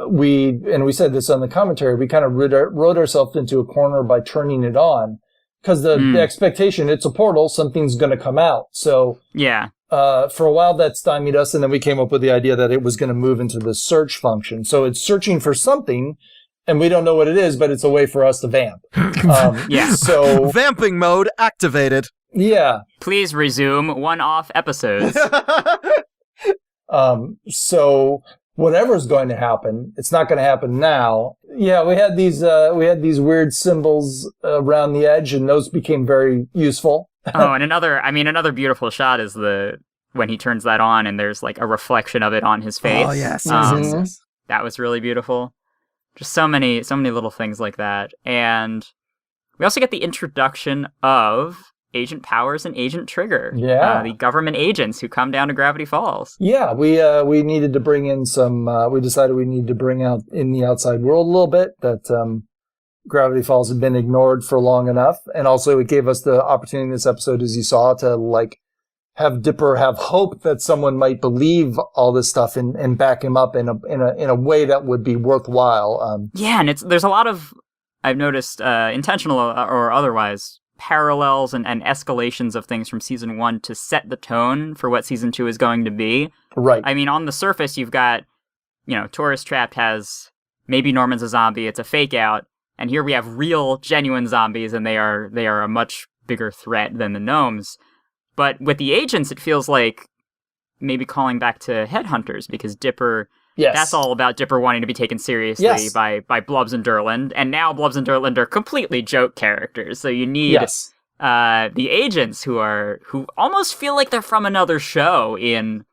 we said this on the commentary, we kind of wrote ourselves into a corner by turning it on, because the expectation, it's a portal, something's going to come out. So yeah. For a while that stymied us, and then we came up with the idea that it was going to move into the search function. So it's searching for something, and we don't know what it is, but it's a way for us to vamp. Yeah. So vamping mode activated. Yeah. Please resume one-off episodes. So whatever's going to happen, it's not going to happen now. Yeah, we had these weird symbols around the edge, and those became very useful. Oh, and another beautiful shot is when he turns that on and there's like a reflection of it on his face. Oh, yes. That was really beautiful. Just so many little things like that. And we also get the introduction of Agent Powers and Agent Trigger. Yeah. The government agents who come down to Gravity Falls. Yeah, we needed to bring in we decided we needed to bring out in the outside world a little bit that Gravity Falls had been ignored for long enough. And also it gave us the opportunity in this episode, as you saw, to like have Dipper have hope that someone might believe all this stuff and back him up in a way that would be worthwhile. Yeah, and there's a lot of, I've noticed, intentional or otherwise, parallels and escalations of things from season 1 to set the tone for what season 2 is going to be. Right. I mean, on the surface, you've got, Tourist Trapped has maybe Norman's a zombie, it's a fake out, and here we have real, genuine zombies, and they are a much bigger threat than the gnomes. But with the agents, it feels like maybe calling back to Headhunters, because Dipper... Yes. That's all about Dipper wanting to be taken seriously by Blubs and Durland, and now Blubs and Durland are completely joke characters. So you need the agents who almost feel like they're from another show in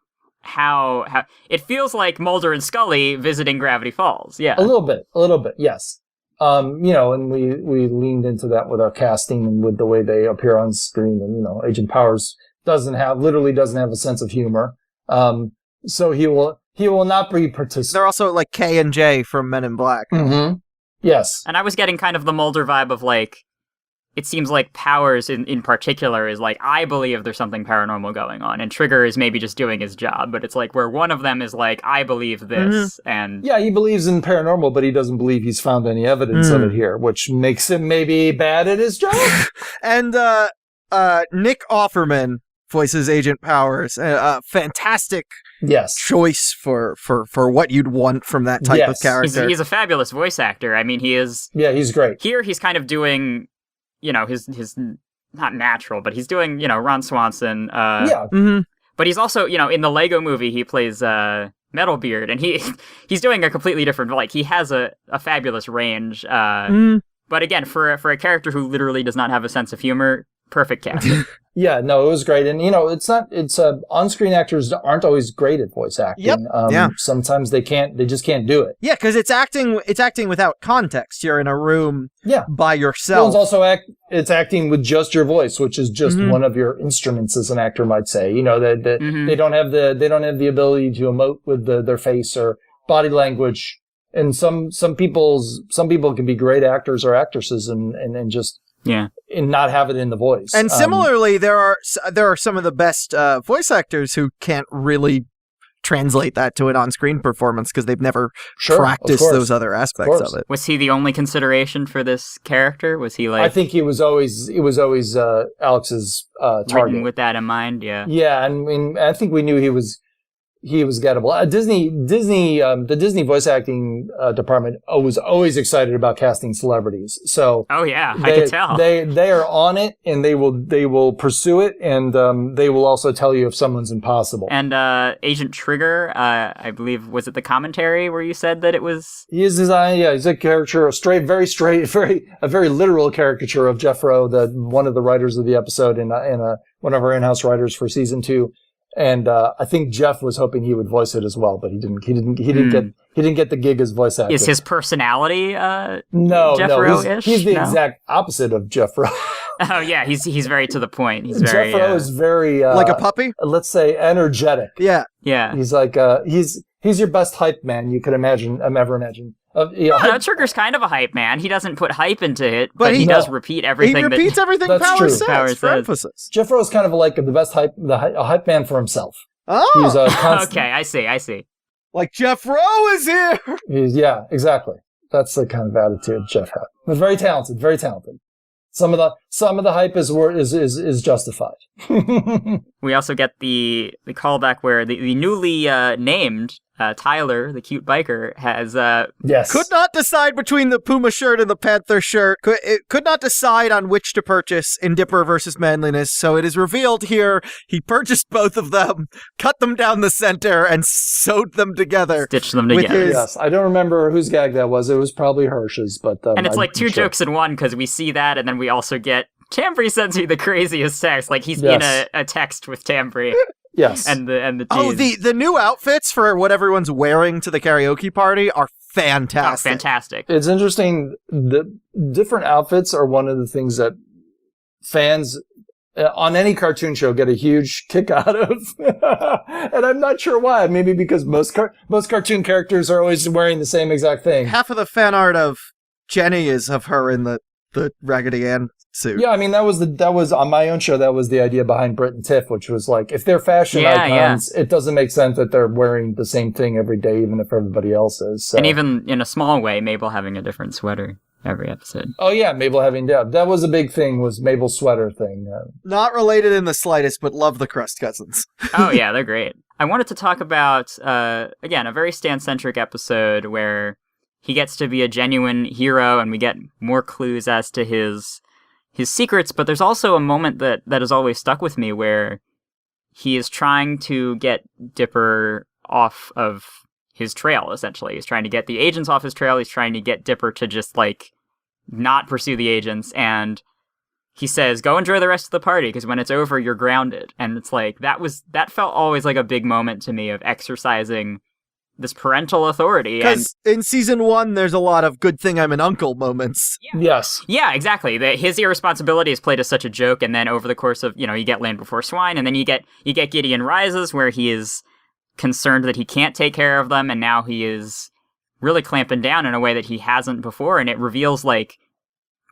how it feels like Mulder and Scully visiting Gravity Falls. Yeah, a little bit, yes. And we leaned into that with our casting and with the way they appear on screen. And Agent Powers doesn't have a sense of humor. So he will not be participating. They're also like K and J from Men in Black. Mm-hmm. Yes. And I was getting kind of the Mulder vibe of like, it seems like Powers in particular is like, I believe there's something paranormal going on. And Trigger is maybe just doing his job. But it's like where one of them is like, I believe this. And yeah, he believes in paranormal, but he doesn't believe he's found any evidence of it here, which makes him maybe bad at his job. And Nick Offerman voices Agent Powers. Fantastic choice for what you'd want from that type of character. He's a fabulous voice actor. I mean, he is... Yeah, he's great. Here, he's kind of doing, his not natural, but he's doing, Ron Swanson. But he's also, in the Lego movie, he plays Metalbeard, and he's doing a completely different... Like, he has a fabulous range. But again, for a character who literally does not have a sense of humor... Perfect casting. Yeah, no, it was great. And, it's on-screen actors aren't always great at voice acting. Yep. Sometimes they just can't do it. Yeah, because it's acting without context. You're in a room by yourself. Well, it's also it's acting with just your voice, which is just one of your instruments, as an actor might say. They don't have the ability to emote with their face or body language. And some people can be great actors or actresses and just and not have it in the voice. And similarly, there are some of the best voice actors who can't really translate that to an on-screen performance because they've never practiced those other aspects of it. Was he the only consideration for this character? Was he like? I think he was always Alex's target with that in mind. Yeah. Yeah, I mean, I think we knew he was gettable. The Disney voice acting department was always excited about casting celebrities. So I could tell they are on it, and they will pursue it, and they will also tell you if someone's impossible. And Agent Trigger, I believe, was it the commentary where you said that it was? He is designed. Yeah, he's a caricature, a very literal caricature of Jeff Rowe, one of the writers of the episode, and one of our in-house writers for season 2. And I think Jeff was hoping he would voice it as well, but he didn't. He didn't get the gig as voice actor. Is his personality Jeff Rowe-ish? He's the exact opposite of Jeff Rowe. Oh yeah, he's very to the point. He's very Jeff Rowe is very like a puppy. Let's say energetic. Yeah. He's like he's your best hype man you could ever imagine. Trigger's kind of a hype man. He doesn't put hype into it, but he does repeat everything. He repeats everything Powers says for emphasis. Jeff Rowe's kind of like the best a hype man for himself. Oh, he's okay, I see. Like Jeff Rowe is here. Exactly. That's the kind of attitude Jeff had. But very talented, very talented. Some of the hype is justified. We also get the callback where the newly named Tyler, the cute biker, has could not decide between the Puma shirt and the Panther shirt. Could not decide on which to purchase in Dipper versus Manliness. So it is revealed here he purchased both of them, cut them down the center, and sewed them together. Stitched them together. Yes, I don't remember whose gag that was. It was probably Hirsch's, but and it's like two jokes in one because we see that, and then we also get Tambry sends me the craziest text. Like he's in a text with Tambry. Yes. And the the new outfits for what everyone's wearing to the karaoke party are fantastic. Oh, fantastic. It's interesting. The different outfits are one of the things that fans on any cartoon show get a huge kick out of. And I'm not sure why. Maybe because most cartoon characters are always wearing the same exact thing. Half of the fan art of Jenny is of her in the Raggedy Ann suit. Yeah, I mean that was on my own show. That was the idea behind Brit and Tiff, which was like if they're fashion icons, it doesn't make sense that they're wearing the same thing every day, even if everybody else is. So. And even in a small way, Mabel having a different sweater. every episode. Oh yeah, Mabel having Deb. That was a big thing, was Mabel's sweater thing. Not related in the slightest, but love the Crust Cousins. Oh yeah, they're great. I wanted to talk about, again, a very Stan-centric episode where he gets to be a genuine hero and we get more clues as to his secrets, but there's also a moment that has always stuck with me where he is trying to get Dipper off of his trail, essentially. He's trying to get the agents off his trail. He's trying to get Dipper to just, like, not pursue the agents. And he says, go enjoy the rest of the party, because when it's over, you're grounded. And it's like, that felt always like a big moment to me of exercising this parental authority. Because in season 1, there's a lot of good thing I'm an uncle moments. Yeah. Yes. Yeah, exactly. His irresponsibility is played as such a joke, and then over the course of, you get Land Before Swine, and then you get Gideon Rises, where he is concerned that he can't take care of them, and now he is really clamping down in a way that he hasn't before, and it reveals, like,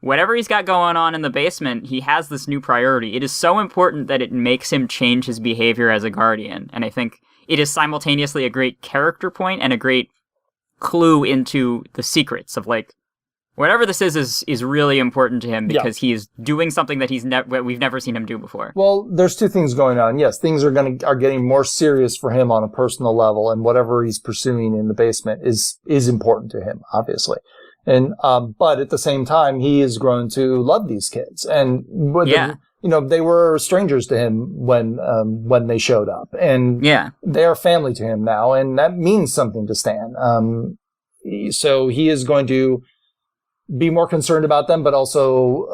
whatever he's got going on in the basement, he has this new priority. It is so important that it makes him change his behavior as a guardian, and I think it is simultaneously a great character point and a great clue into the secrets of, like, whatever this is really important to him because he is doing something that we've never seen him do before. Well, there's two things going on. Yes, things are getting more serious for him on a personal level, and whatever he's pursuing in the basement is important to him, obviously. And but at the same time, he is grown to love these kids, and they were strangers to him when they showed up, and they are family to him now, and that means something to Stan. So he is going to be more concerned about them, but also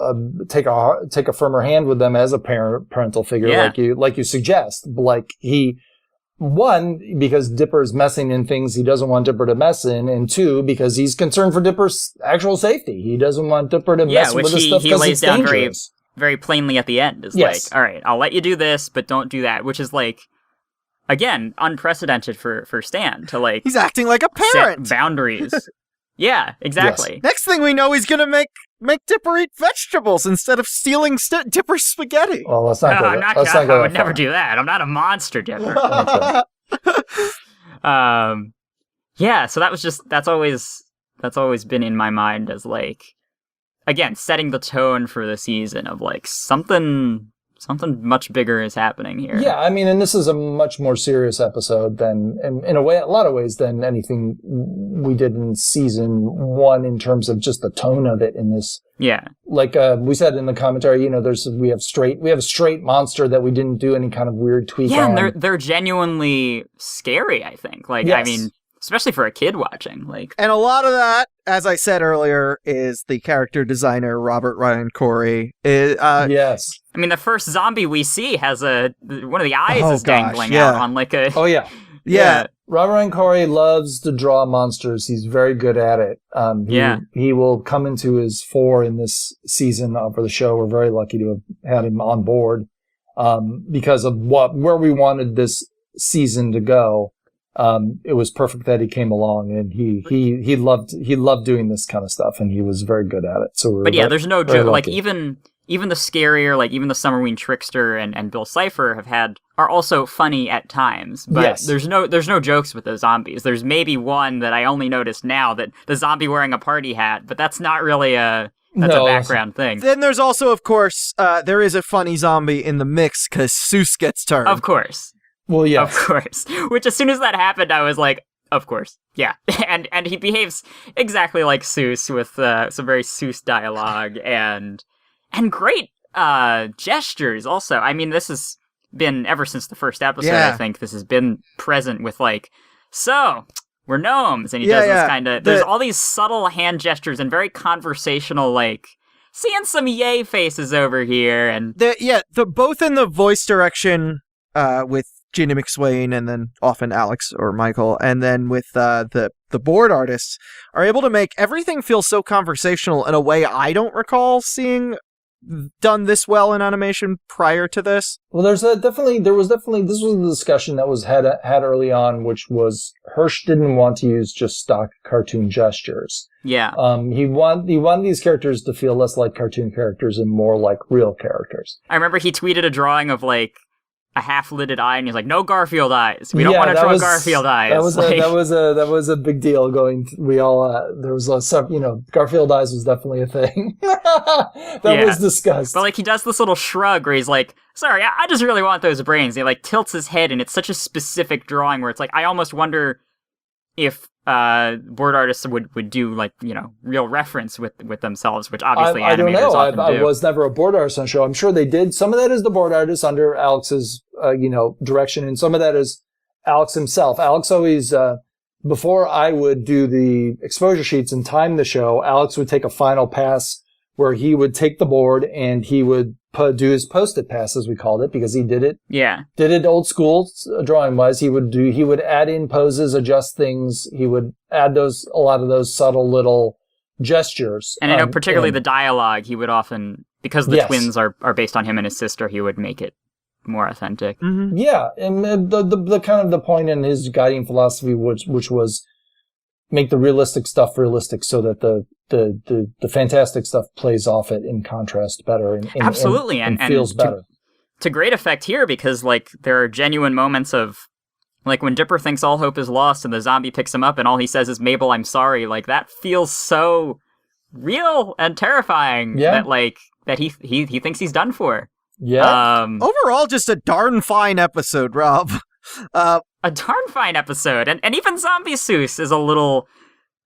take a firmer hand with them as a parental figure, like you suggest. Like because Dipper's messing in things he doesn't want Dipper to mess in, and two, because he's concerned for Dipper's actual safety. He doesn't want Dipper to mess with this stuff because it's dangerous. Very plainly at the end is like, all right, I'll let you do this, but don't do that, which is like, again, unprecedented for Stan to like. He's acting like a parent. Set boundaries. Yeah, exactly. Yes. Next thing we know, he's gonna make Dipper eat vegetables instead of stealing Dipper's spaghetti. Well, let's not go. I would never do that. I'm not a monster, Dipper. Yeah. So that's always been in my mind as like, again, setting the tone for the season of like something much bigger is happening here. Yeah, I mean, and this is a much more serious episode than, in a lot of ways, than anything we did in season 1 in terms of just the tone of it in this. Yeah. Like we said in the commentary, we have a straight monster that we didn't do any kind of weird tweak on. Yeah, and they're genuinely scary, I think. Like, I mean, especially for a kid watching. Like, and a lot of that, as I said earlier, is the character designer Robert Ryan Corey. Yes. I mean, the first zombie we see has one of the eyes is dangling out on like a. Oh yeah. Yeah. Robert Ryan Corey loves to draw monsters. He's very good at it. He will come into his fore in this season for the show. We're very lucky to have had him on board because of where we wanted this season to go. It was perfect that he came along, and he loved doing this kind of stuff, and he was very good at it. So, there's no joke. Like even the scarier, like even the Summerween Trickster and Bill Cipher are also funny at times. But there's no jokes with those zombies. There's maybe one that I only noticed now, that the zombie wearing a party hat, but that's not really a background thing. Then there's also, of course, there is a funny zombie in the mix because Seuss gets turned. Of course. Well, yeah. Of course. Which, as soon as that happened, I was like, of course. Yeah. and he behaves exactly like Seuss with some very Seuss dialogue and great gestures also. I mean, this has been, ever since the first episode, I think, this has been present with like, so, we're gnomes. And he does this kind of, there's all these subtle hand gestures and very conversational, like, seeing some yay faces over here. And both in the voice direction with Gina McSwain and then often Alex or Michael, and then with the board artists are able to make everything feel so conversational in a way I don't recall seeing done this well in animation prior to this. Well, there was definitely this was the discussion that was had early on, which was Hirsch didn't want to use just stock cartoon gestures. Yeah. He wanted these characters to feel less like cartoon characters and more like real characters. I remember he tweeted a drawing of like a half-lidded eye, and he's like, "No Garfield eyes. We don't want to draw Garfield eyes." That was a big deal. There was Garfield eyes was definitely a thing that was discussed. But like he does this little shrug where he's like, "Sorry, I just really want those brains." He like tilts his head, and it's such a specific drawing where it's like I almost wonder if board artists would do like real reference with themselves, which obviously I don't know. often I do. was never a board artist on the show. I'm sure they did. Some of that is the board artist under Alex's direction, and some of that is Alex himself. Alex always before I would do the exposure sheets and time the show, Alex would take a final pass where he would take the board and he would do his post-it pass, as we called it, because he did it. Yeah. Did it old school drawing wise. He would add in poses, adjust things. He would add a lot of those subtle little gestures. And I know particularly the dialogue, he would often, because the twins are based on him and his sister, he would make it more authentic. Mm-hmm. Yeah. And the kind of the point in his guiding philosophy, which was make the realistic stuff realistic so that the fantastic stuff plays off it in contrast better and absolutely and feels better. To great effect here, because like there are genuine moments of like when Dipper thinks all hope is lost and the zombie picks him up and all he says is "Mabel, I'm sorry." Like that feels so real and terrifying that he thinks he's done for. Yeah. Overall, just a darn fine episode, Rob. A darn fine episode, and even Zombie Seuss is a little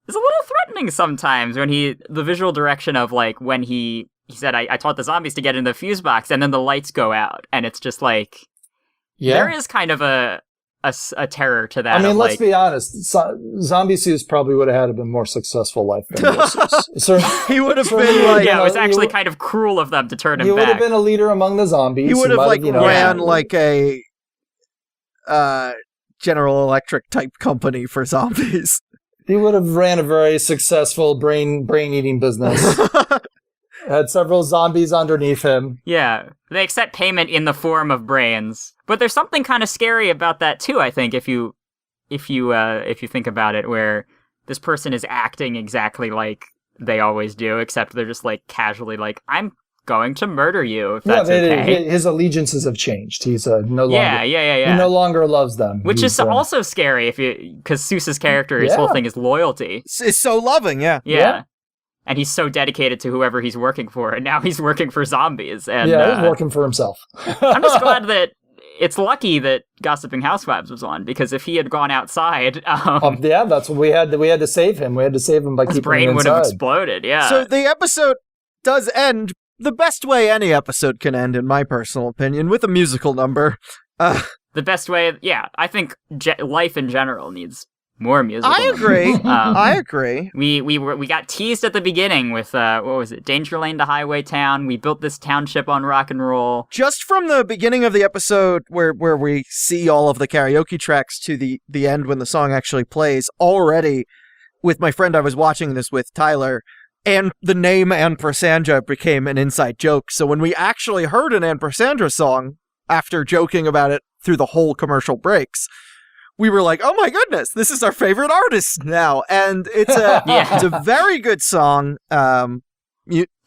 threatening sometimes when the visual direction of like when he said I taught the zombies to get in the fuse box and then the lights go out and it's just like there is kind of a terror to that. I mean, let's be honest. Zombie Seuss probably would have had a bit more successful life than Seuss. He would have been like, it was actually kind of cruel of them to turn him back. He would have been a leader among the zombies. He would have ran like a General Electric type company for zombies. He would have ran a very successful brain eating business. Had several zombies underneath him. Yeah, they accept payment in the form of brains, but there's something kind of scary about that too. I think if you think about it, where this person is acting exactly like they always do, except they're just like casually like, "I'm going to murder you," if that's okay. His allegiances have changed. He's no longer. Yeah. He no longer loves them. Which is also scary because Seuss's character, his whole thing is loyalty. It's so loving, yeah. And he's so dedicated to whoever he's working for, and now he's working for zombies. And he's working for himself. I'm just glad that it's lucky that Gossiping Housewives was on, because if he had gone outside, that's what we had to save him. We had to save him by keeping him inside. His brain would have exploded. Yeah. So the episode does end the best way any episode can end, in my personal opinion, with a musical number. The best way, I think life in general needs more musical numbers. I agree. We got teased at the beginning with, what was it, Danger Lane to Highway Town. We built this township on rock and roll. Just from the beginning of the episode where we see all of the karaoke tracks to the end when the song actually plays, already, with my friend I was watching this with, Tyler, and the name Ann Prasandra became an inside joke. So when we actually heard an Ann Prasandra song, after joking about it through the whole commercial breaks, we were like, "Oh my goodness, this is our favorite artist now." And it's it's a very good song.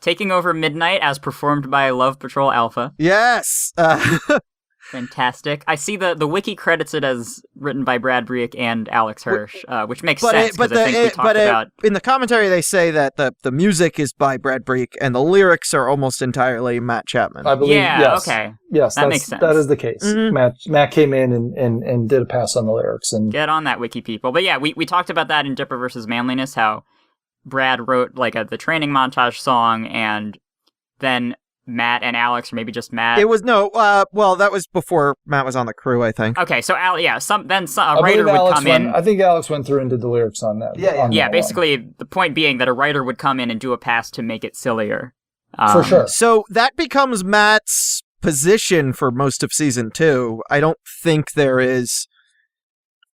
Taking Over Midnight as performed by Love Patrol Alpha. Yes. Fantastic. I see the wiki credits it as written by Brad Briek and Alex Hirsch, which makes sense because I think we talked about... in the commentary they say that the music is by Brad Briek and the lyrics are almost entirely Matt Chapman. I believe, yes. Okay. Yes, that makes sense. That is the case. Mm-hmm. Matt came in and did a pass on the lyrics. And get on that, wiki people. But yeah, we talked about that in Dipper versus Manliness, how Brad wrote like the training montage song, and then Matt and Alex, or maybe just Matt. It was that was before Matt was on the crew, I think. Okay, so a writer would come in. I think Alex went through and did the lyrics on that. Yeah. Basically, the point being that a writer would come in and do a pass to make it sillier. For sure. So that becomes Matt's position for most of season 2. I don't think there is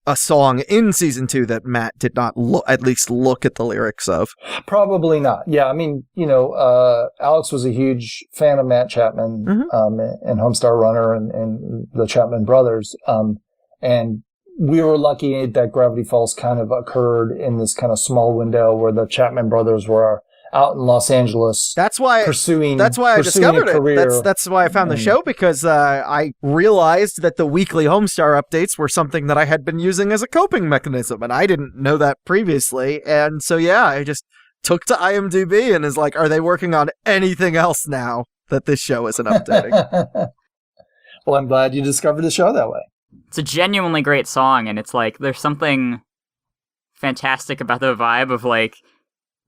a song in season 2 that Matt did not at least look at the lyrics of. Probably not. Yeah, I mean, Alex was a huge fan of Matt Chapman, and Homestar Runner and the Chapman brothers. And we were lucky that Gravity Falls kind of occurred in this kind of small window where the Chapman brothers were out in Los Angeles. That's why I discovered it. That's why I found the show, because I realized that the weekly Homestar updates were something that I had been using as a coping mechanism, and I didn't know that previously. And so, yeah, I just took to IMDb and is like, are they working on anything else now that this show isn't updating? Well, I'm glad you discovered the show that way. It's a genuinely great song, and it's like, there's something fantastic about the vibe of, like,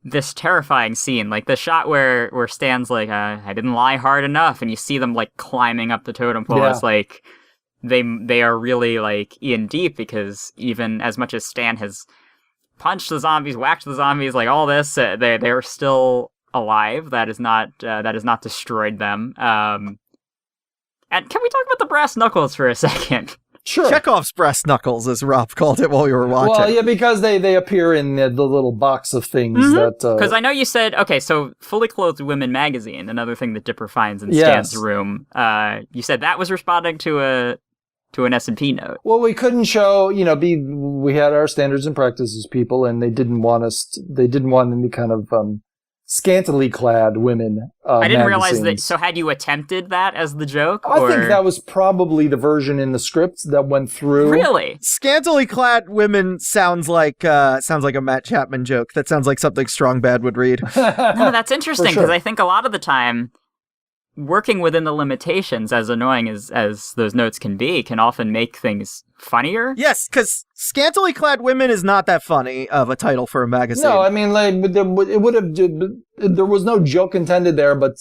this terrifying scene, like the shot where Stan's like, I didn't lie hard enough, and you see them like climbing up the totem pole. It's like they are really like in deep, because even as much as Stan has punched the zombies, whacked the zombies, like all this, they're still alive. That is not destroyed them. And can we talk about the brass knuckles for a second? Sure. Chekhov's brass knuckles, as Rob called it while you were watching. Well, yeah, because they appear in the little box of things that... Because I know you said, okay, so Fully Clothed Women magazine, another thing that Dipper finds in Stan's room, you said that was responding to an S&P note. Well, we couldn't show, we had our standards and practices people, and they didn't want any kind of scantily clad women I didn't magazines. realize that. So had you attempted that as the joke? I think that was probably the version in the script that went through. Really? Scantily clad women sounds like a Matt Chapman joke. That sounds like something Strong Bad would read. No, that's interesting, because I think a lot of the time, working within the limitations, as annoying as those notes can be, can often make things funnier. Yes, because Scantily Clad Women is not that funny of a title for a magazine. No, I mean, like, it would have... There was no joke intended there, but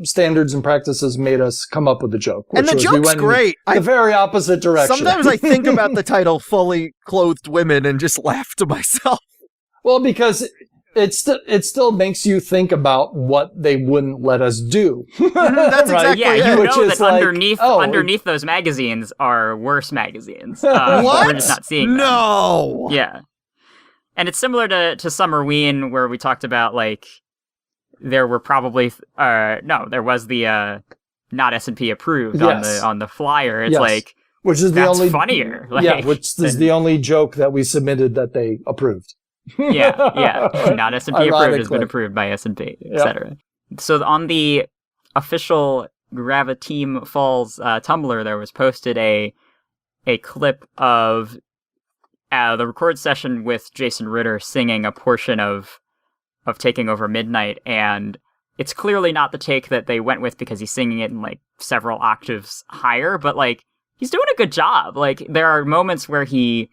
standards and practices made us come up with the joke. And the joke's great. The very opposite direction. Sometimes I think about the title Fully Clothed Women and just laugh to myself. Well, because... It still makes you think about what they wouldn't let us do. That's right? exactly Yeah, it. you Which know is that like, underneath those magazines are worse magazines. What? We're just not seeing them. No! Yeah. And it's similar to Summerween, where we talked about, like, there were probably... there was the not S&P approved on the flyer. It's like... Which is that's funnier. Like, which is the only joke that we submitted that they approved. yeah. Not S&P approved has been approved by S&P, etc. So on the official Graviteam Falls Tumblr, there was posted a clip of the record session with Jason Ritter singing a portion of Taking Over Midnight, and it's clearly not the take that they went with, because he's singing it in like several octaves higher, but like he's doing a good job. Like there are moments where he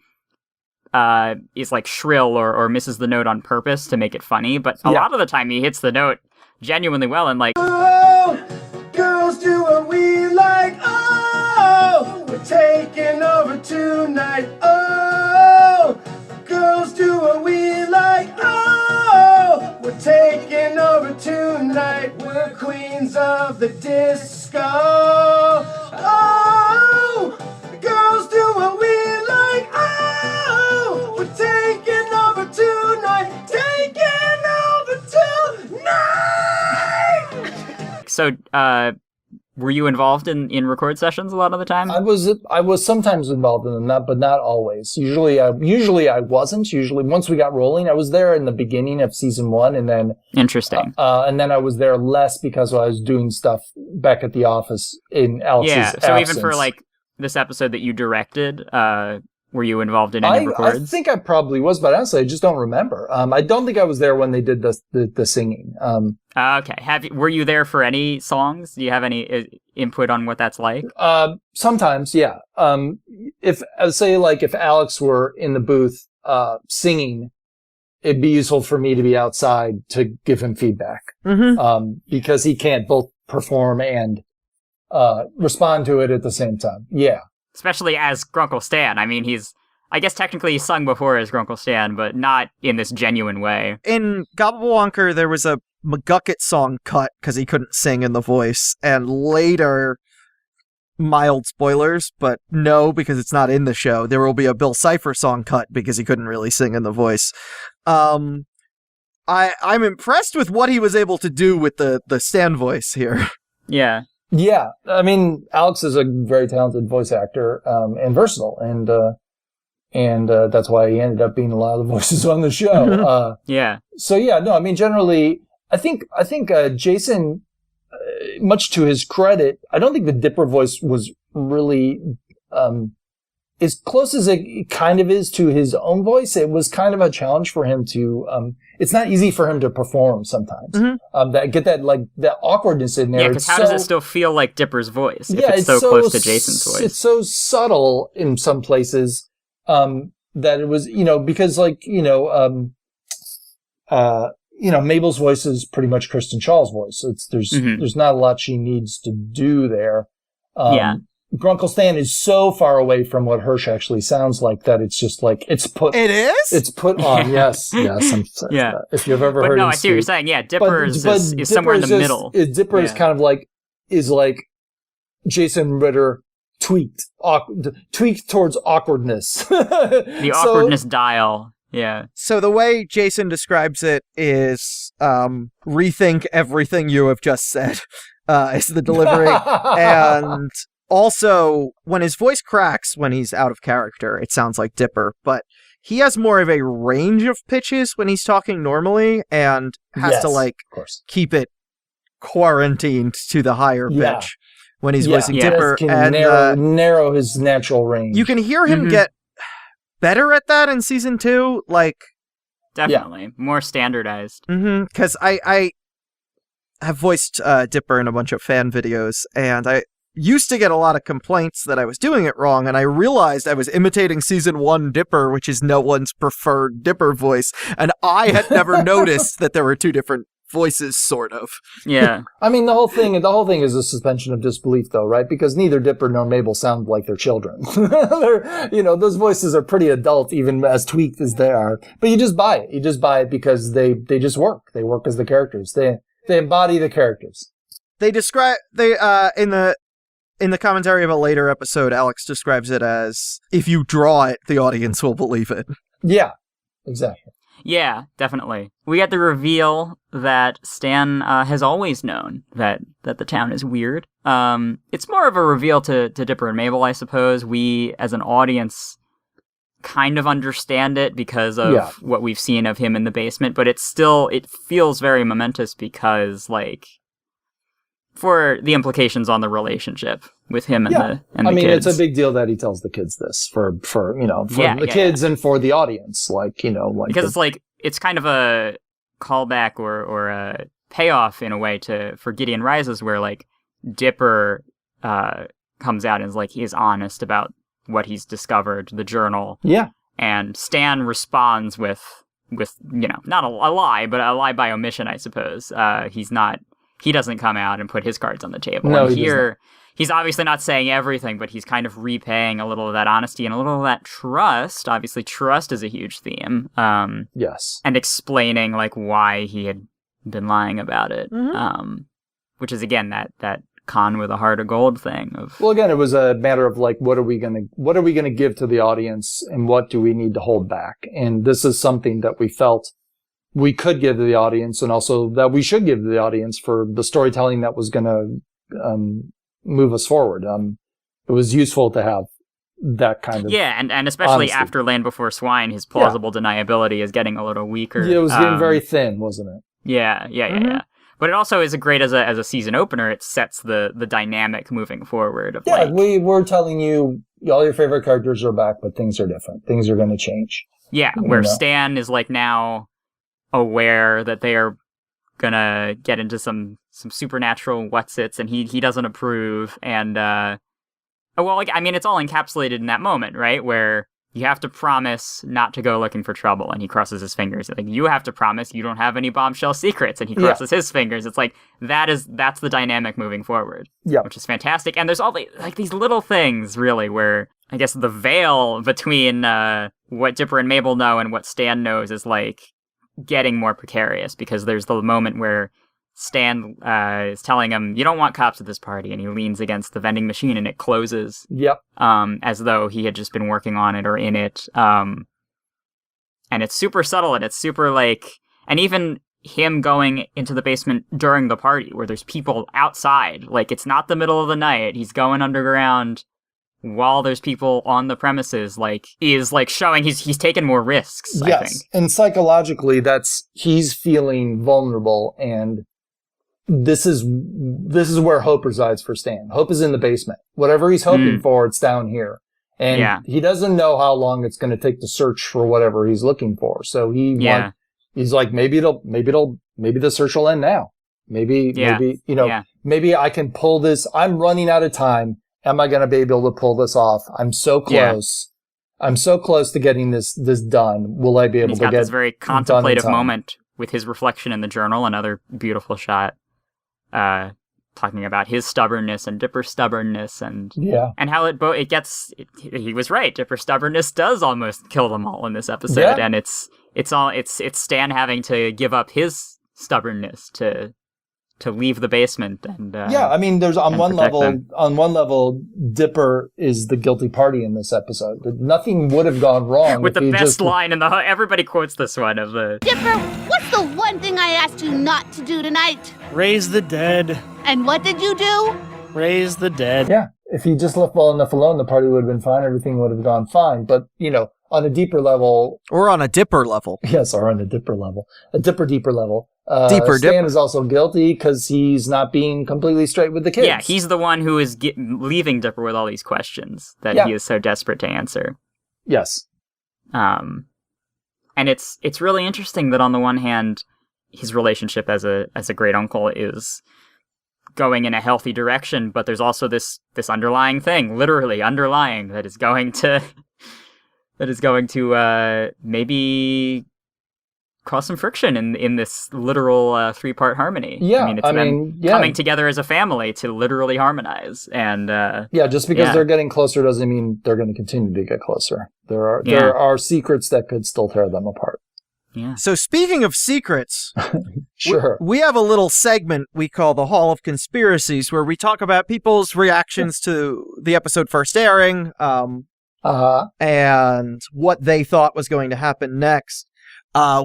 is like shrill or misses the note on purpose to make it funny, but a lot of the time he hits the note genuinely well, and like, oh, girls do what we like, oh, we're taking over tonight, oh, girls do what we like, oh, we're taking over tonight, we're queens of the disco, oh, girls do what we like, oh, we're taking over tonight, taking over tonight. So, were you involved in record sessions a lot of the time? I was sometimes involved in them, but not always. Usually I wasn't. Usually, once we got rolling, I was there in the beginning of season 1, and then interesting. And then I was there less because I was doing stuff back at the office in Alex's absence. So even for like this episode that you directed, were you involved in any records? I think I probably was, but honestly, I just don't remember. I don't think I was there when they did the singing. Okay. Were you there for any songs? Do you have any input on what that's like? Sometimes, yeah. If Alex were in the booth singing, it'd be useful for me to be outside to give him feedback. Mm-hmm. Because he can't both perform and respond to it at the same time. Yeah. Especially as Grunkle Stan. I mean, I guess technically he's sung before as Grunkle Stan, but not in this genuine way. In Gobblewonker, there was a McGucket song cut because he couldn't sing in the voice, and later, mild spoilers, but no, because it's not in the show, there will be a Bill Cipher song cut because he couldn't really sing in the voice. I'm impressed with what he was able to do with the Stan voice here. Yeah. Yeah, I mean, Alex is a very talented voice actor, and versatile, and that's why he ended up being a lot of the voices on the show. Yeah. So yeah, no, I mean, generally, I think Jason, much to his credit, I don't think the Dipper voice was really as close as it kind of is to his own voice. It was kind of a challenge for him to. It's not easy for him to perform sometimes. That awkwardness in there. Yeah, because how does it still feel like Dipper's voice if it's so close to Jason's voice? It's so subtle in some places that it was, because Mabel's voice is pretty much Kristen Shaw's voice. There's not a lot she needs to do there. Grunkle Stan is so far away from what Hirsch actually sounds like that it's just like it's put. It is. It's put on. Yes. If you've ever heard. No, I see what you're saying. Yeah, Dipper is somewhere in the middle. Dipper is kind of like Jason Ritter tweaked towards awkwardness. The awkwardness dial. Yeah. So the way Jason describes it is rethink everything you have just said is the delivery. And also, when his voice cracks when he's out of character, it sounds like Dipper, but he has more of a range of pitches when he's talking normally and has to keep it quarantined to the higher pitch when he's voicing Dipper. And narrow his natural range. You can hear him get better at that in season 2, definitely more standardized. Because I have voiced Dipper in a bunch of fan videos, and I used to get a lot of complaints that I was doing it wrong, and I realized I was imitating season 1 Dipper, which is no one's preferred Dipper voice, and I had never noticed that there were two different voices, sort of. Yeah. I mean, the whole thing is a suspension of disbelief, though, right? Because neither Dipper nor Mabel sound like they're children. Those voices are pretty adult, even as tweaked as they are. But you just buy it. You just buy it because they just work. They work as the characters. They embody the characters. They describe in the commentary of a later episode, Alex describes it as, if you draw it, the audience will believe it. Yeah, exactly. Yeah, definitely. We get the reveal that Stan has always known that the town is weird. It's more of a reveal to Dipper and Mabel, I suppose. We, as an audience, kind of understand it because of what we've seen of him in the basement, but it feels very momentous because, for the implications on the relationship with him and the kids. It's a big deal that he tells the kids this for the kids and for the audience, because it's kind of a callback or a payoff in a way for Gideon Rises, where Dipper comes out and is honest about what he's discovered, the journal. Yeah. And Stan responds with not a lie, but a lie by omission, I suppose. He doesn't come out and put his cards on the table. No, and here, he's obviously not saying everything, but he's kind of repaying a little of that honesty and a little of that trust. Obviously, trust is a huge theme. Yes. And explaining, why he had been lying about it. Which is, again, that con with a heart of gold thing. Well, again, it was a matter of, what are we gonna give to the audience, and what do we need to hold back? And this is something that we felt we could give to the audience, and also that we should give to the audience for the storytelling that was going to move us forward. It was useful to have that kind of and especially honesty. After Land Before Swine, his plausible deniability is getting a little weaker. Yeah, it was getting very thin, wasn't it? Yeah. But it also is great as a season opener. It sets the dynamic moving forward. We're telling you all your favorite characters are back, but things are different. Things are going to change. Yeah, where Stan is now aware that they are gonna get into some supernatural whatsits, and he doesn't approve, and it's all encapsulated in that moment, right, where you have to promise not to go looking for trouble, and he crosses his fingers. You have to promise you don't have any bombshell secrets, and he crosses his fingers. It's that's the dynamic moving forward, which is fantastic. And there's all these little things, really, where I guess the veil between what Dipper and Mabel know and what Stan knows is getting more precarious, because there's the moment where Stan is telling him, you don't want cops at this party, and he leans against the vending machine and it closes. Yep. As though he had just been working on it or in it. And it's super subtle, and it's super and even him going into the basement during the party where there's people outside, it's not the middle of the night, he's going underground while there's people on the premises, like, is like showing he's taken more risks, I think. And psychologically, he's feeling vulnerable, and this is where hope resides for Stan. Hope is in the basement. Whatever he's hoping for, it's down here. And he doesn't know how long it's going to take to search for whatever he's looking for. So he's like, maybe the search will end now. Maybe I can pull this. I'm running out of time. Am I going to be able to pull this off? I'm so close. I'm so close to getting this done. Will I be able to get this very contemplative moment with his reflection in the journal, another beautiful shot, talking about his stubbornness and Dipper's stubbornness, and how he was right. Dipper's stubbornness does almost kill them all in this episode, and it's Stan having to give up his stubbornness to leave the basement and I mean, there's on one level Dipper is the guilty party in this episode. Nothing would have gone wrong with the best line in the everybody quotes this one of the Dipper, what's the one thing I asked you not to do tonight? Raise the dead. And what did you do? Raise the dead. Yeah, if he just left well enough alone, the party would have been fine. Everything would have gone fine. But on a deeper level, or on a Dipper level, yes, or on a Dipper level, deeper level. Stan Dipper is also guilty because he's not being completely straight with the kids. Yeah, he's the one who is leaving Dipper with all these questions that he is so desperate to answer. Yes. And it's really interesting that on the one hand, his relationship as a great uncle is going in a healthy direction, but there's also this underlying thing, literally underlying, that is going to maybe cause some friction in this literal three-part harmony. Yeah, I mean, it's them coming together as a family to literally harmonize, and just because they're getting closer doesn't mean they're going to continue to get closer. There are secrets that could still tear them apart. Yeah. So speaking of secrets, sure, we have a little segment we call the Hall of Conspiracies, where we talk about people's reactions to the episode first airing, and what they thought was going to happen next.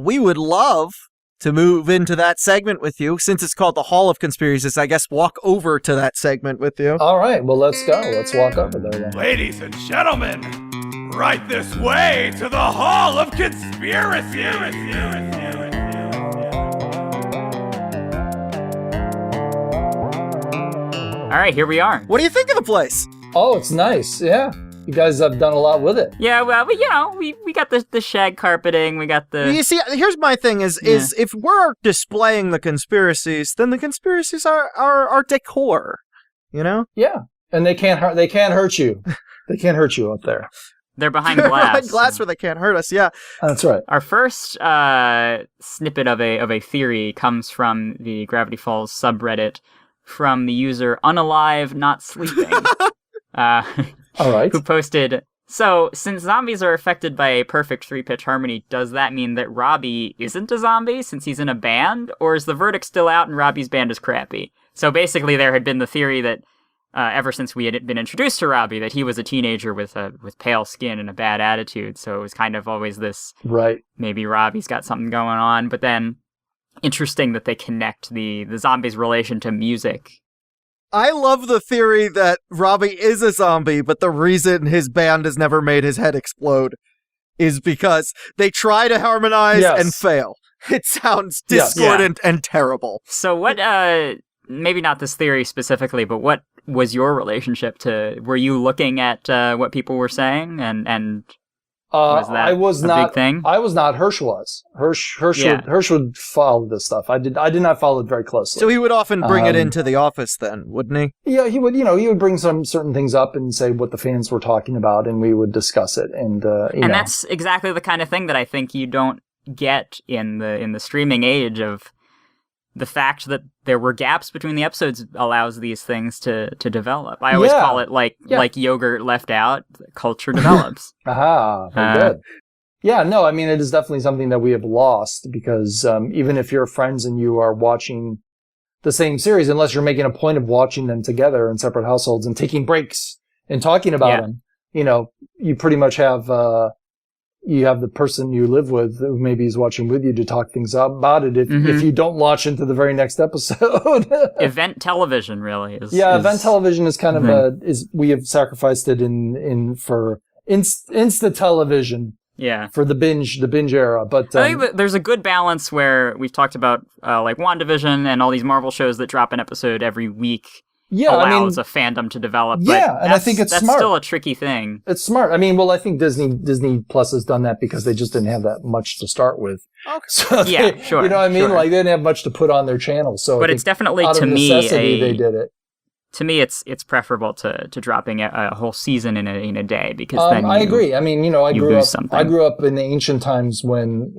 We would love to move into that segment with you. Since it's called the Hall of Conspiracies, I guess walk over to that segment with you. All right, well, let's go. Let's walk over there then. Ladies and gentlemen, right this way to the Hall of Conspiracy. All right, here we are. What do you think of the place? Oh, it's nice. Yeah. You guys have done a lot with it. Yeah, well, we got the shag carpeting, we got the... You see, here's my thing is if we're displaying the conspiracies, then the conspiracies are decor, Yeah, and they can't hurt you. They can't hurt you up there. They're behind glass. Behind glass where they can't hurt us, yeah. That's right. Our first snippet of a theory comes from the Gravity Falls subreddit from the user Unalive Not Sleeping. All right. Who posted, so since zombies are affected by a perfect 3-pitch harmony, does that mean that Robbie isn't a zombie since he's in a band? Or is the verdict still out and Robbie's band is crappy? So basically there had been the theory that ever since we had been introduced to Robbie, that he was a teenager with pale skin and a bad attitude. So it was kind of always this, right? Maybe Robbie's got something going on. But then interesting that they connect the zombies' relation to music. I love the theory that Robbie is a zombie, but the reason his band has never made his head explode is because they try to harmonize and fail. It sounds discordant and terrible. So what, maybe not this theory specifically, but what was your relationship to, were you looking at what people were saying and was that I was not, big thing? I was not. Hirsch was. Hirsch would follow this stuff. I did not follow it very closely. So he would often bring it into the office then, wouldn't he? Yeah, he would, he would bring some certain things up and say what the fans were talking about, and we would discuss it. And that's exactly the kind of thing that I think you don't get in the streaming age of the fact that there were gaps between the episodes allows these things to develop. I always call it like yogurt left out, culture develops. Aha, very good. Yeah, no, I mean, it is definitely something that we have lost because even if you're friends and you are watching the same series, unless you're making a point of watching them together in separate households and taking breaks and talking about them, you pretty much have you have the person you live with who maybe is watching with you to talk things out about it if you don't launch into the very next episode. Event television really is. Event television is kind of we have sacrificed it for Insta television. Yeah. For the binge era. But I think that there's a good balance where we've talked about like WandaVision and all these Marvel shows that drop an episode every week. Yeah, allows a fandom to develop. Yeah, but and I think that's smart. That's still a tricky thing. It's smart. I mean, well, I think Disney Plus has done that because they just didn't have that much to start with. Okay. So sure. You know what I mean? Sure. Like they didn't have much to put on their channel. So, but it's definitely out to of me necessity, they did it. To me, it's preferable to dropping a whole season in a day because then I agree. I mean, I grew up in the ancient times when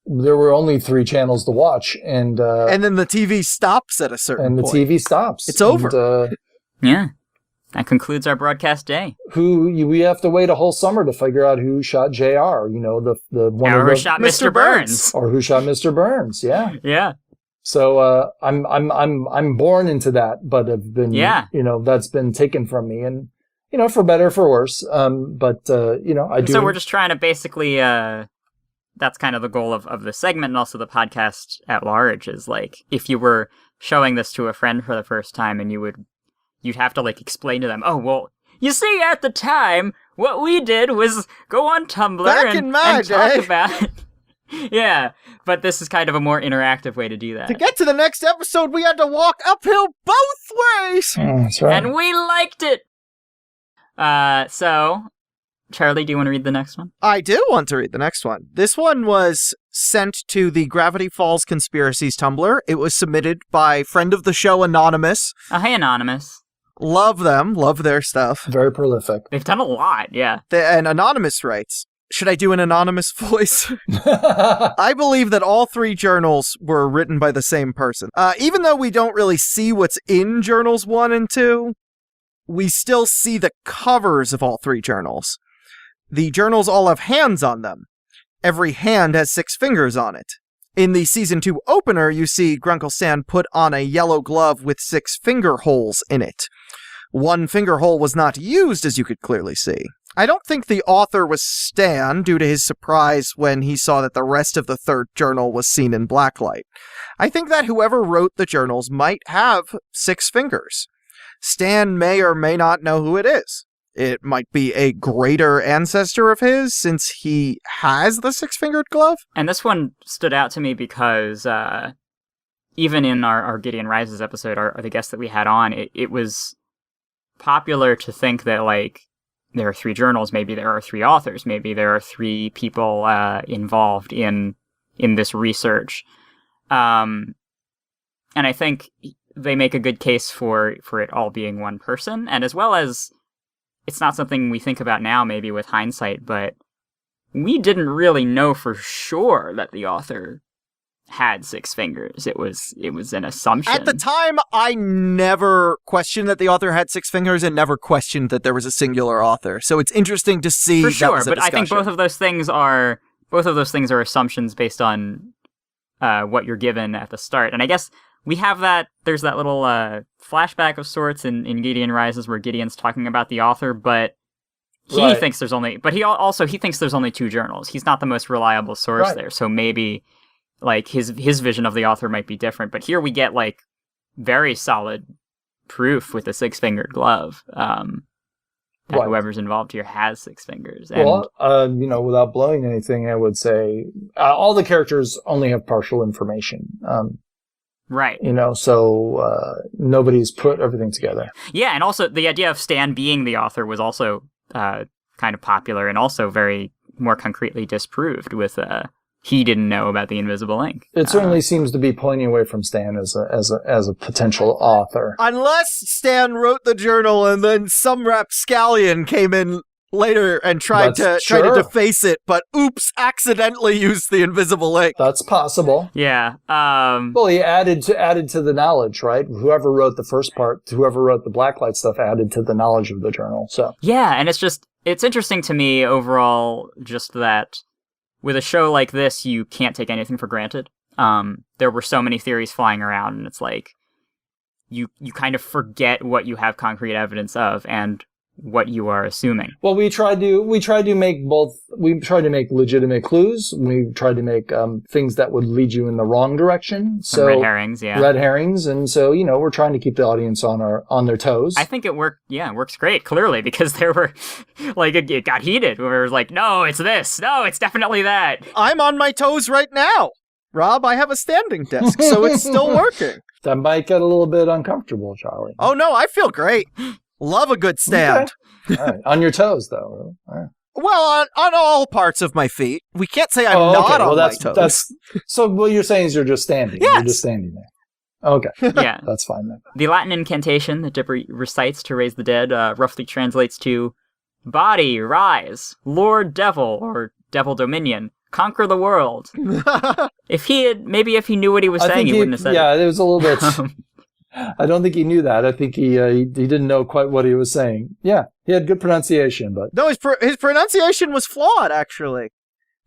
there were only 3 channels to watch, and then the TV stops at a certain point. And the TV stops. It's over. Yeah. That concludes our broadcast day. We have to wait a whole summer to figure out who shot JR, the one or who shot Mr. Burns. Or who shot Mr. Burns, yeah. Yeah. So I'm born into that, but have been that's been taken from me, and for better or for worse. I do. So we're just trying to basically that's kind of the goal of the segment and also the podcast at large is like if you were showing this to a friend for the first time and you'd have to like explain to them, oh well, you see at the time what we did was go on Tumblr and talk about it. Yeah, but this is kind of a more interactive way to do that. To get to the next episode, we had to walk uphill both ways! That's right. And we liked it! So, Charlie, do you want to read the next one? I do want to read the next one. This one was sent to the Gravity Falls Conspiracies Tumblr. It was submitted by friend of the show, Anonymous. Oh, hey, Anonymous. Love them. Love their stuff. Very prolific. They've done a lot, yeah. And Anonymous writes... Should I do an anonymous voice? I believe that all 3 journals were written by the same person. Even though we don't really see what's in journals 1 and 2, we still see the covers of all 3 journals. The journals all have hands on them. Every hand has 6 fingers on it. In the Season 2 opener, you see Grunkle Stan put on a yellow glove with 6 finger holes in it. 1 finger hole was not used, as you could clearly see. I don't think the author was Stan due to his surprise when he saw that the rest of the 3rd journal was seen in blacklight. I think that whoever wrote the journals might have 6 fingers. Stan may or may not know who it is. It might be a greater ancestor of his since he has the 6-fingered glove. And this one stood out to me because even in our Gideon Rises episode, the guest that we had on, it was popular to think that like there are 3 journals, maybe there are 3 authors, maybe there are 3 people involved in this research. And I think they make a good case for it all being one person, and as well as it's not something we think about now, maybe with hindsight, but we didn't really know for sure that the author had 6 fingers. It was an assumption. At the time, I never questioned that the author had 6 fingers and never questioned that there was a singular author. So it's interesting to see. For sure, but I think both of those things are assumptions based on what you're given at the start. And I guess we have that. There's that little flashback of sorts in Gideon Rises where Gideon's talking about the author, but he thinks there's only. But he thinks there's only 2 journals. He's not the most reliable source there. So maybe. Like, his vision of the author might be different, but here we get, like, very solid proof with the 6-fingered glove that whoever's involved here has 6 fingers. And, well, without blowing anything, I would say all the characters only have partial information. Right. So nobody's put everything together. Yeah, and also the idea of Stan being the author was also kind of popular and also very more concretely disproved with... he didn't know about the invisible ink. It certainly seems to be pointing away from Stan as a potential author. Unless Stan wrote the journal and then some rapscallion came in later and tried to deface it, but oops, accidentally used the invisible ink. That's possible. Yeah. Well, he added to the knowledge, right? Whoever wrote the first part, whoever wrote the blacklight stuff, added to the knowledge of the journal. So yeah, and it's interesting to me overall, just that. With a show like this, you can't take anything for granted. There were so many theories flying around, and it's like you kind of forget what you have concrete evidence of, and what you are assuming. Well, we tried to make both. We tried to make legitimate clues. We tried to make things that would lead you in the wrong direction. So red herrings, yeah. Red herrings, and so we're trying to keep the audience on their toes. I think it worked. Yeah, it works great. Clearly, because there were it got heated. Where it was like, no, it's this. No, it's definitely that. I'm on my toes right now, Rob. I have a standing desk, so it's still working. That might get a little bit uncomfortable, Charlie. Oh no, I feel great. Love a good stand. Okay. All right. On your toes, though. All right. Well, on all parts of my feet. We can't say I'm not on my toes. So what you're saying is you're just standing. Yes. You're just standing there. Okay. Yeah. That's fine then. The Latin incantation that Dipper recites to raise the dead roughly translates to body, rise, Lord Devil, or Devil Dominion, conquer the world. If he knew what he was saying, he wouldn't have said it. Yeah, it was a little bit... I don't think he knew that. I think he didn't know quite what he was saying. Yeah, he had good pronunciation, but... No, his pronunciation was flawed, actually.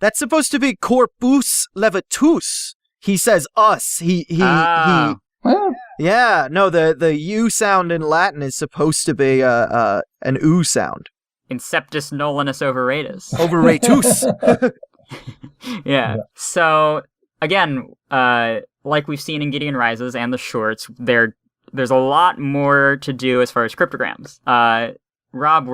That's supposed to be corpus levatus. He says us. Well, Yeah, no, the U sound in Latin is supposed to be an U sound. Inceptus nullinus overatus. Overatus. Yeah. So, again, like we've seen in Gideon Rises and the shorts, there's a lot more to do as far as cryptograms. Rob,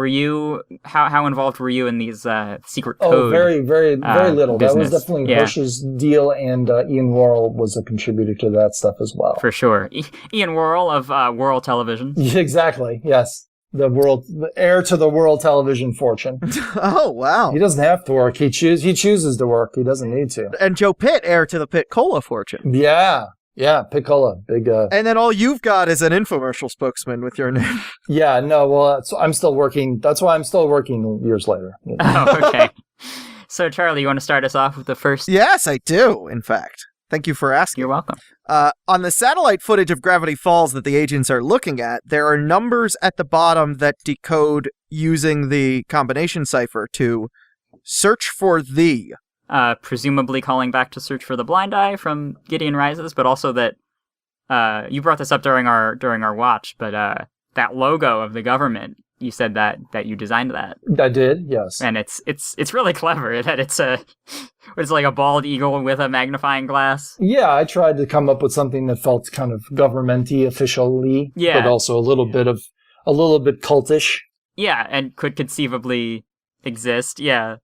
how involved were you in these secret code? Oh, very, very, very little. Business? That was definitely Hirsch's deal, and Ian Worrell was a contributor to that stuff as well. For sure. Ian Worrell of World Television. Exactly, yes. The heir to the World Television fortune. Oh, wow. He doesn't have to work. He chooses to work. He doesn't need to. And Joe Pitt, heir to the Pitt Cola fortune. Yeah, Pitt Cola. Big. And then all you've got is an infomercial spokesman with your name. Yeah, no, well, I'm still working. That's why I'm still working years later. Oh, okay. So, Charlie, you want to start us off with the first? Yes, I do, in fact. Thank you for asking. You're welcome. On the satellite footage of Gravity Falls that the agents are looking at, there are numbers at the bottom that decode using the combination cipher to search for thee. Presumably calling back to Search for the Blind Eye from Gideon Rises, but also that you brought this up during our watch, but that logo of the government, you said that you designed that. I did, yes. And it's really clever that it's like a bald eagle with a magnifying glass. Yeah, I tried to come up with something that felt kind of governmenty, officially, but also a little bit cultish. Yeah, and could conceivably exist. Yeah.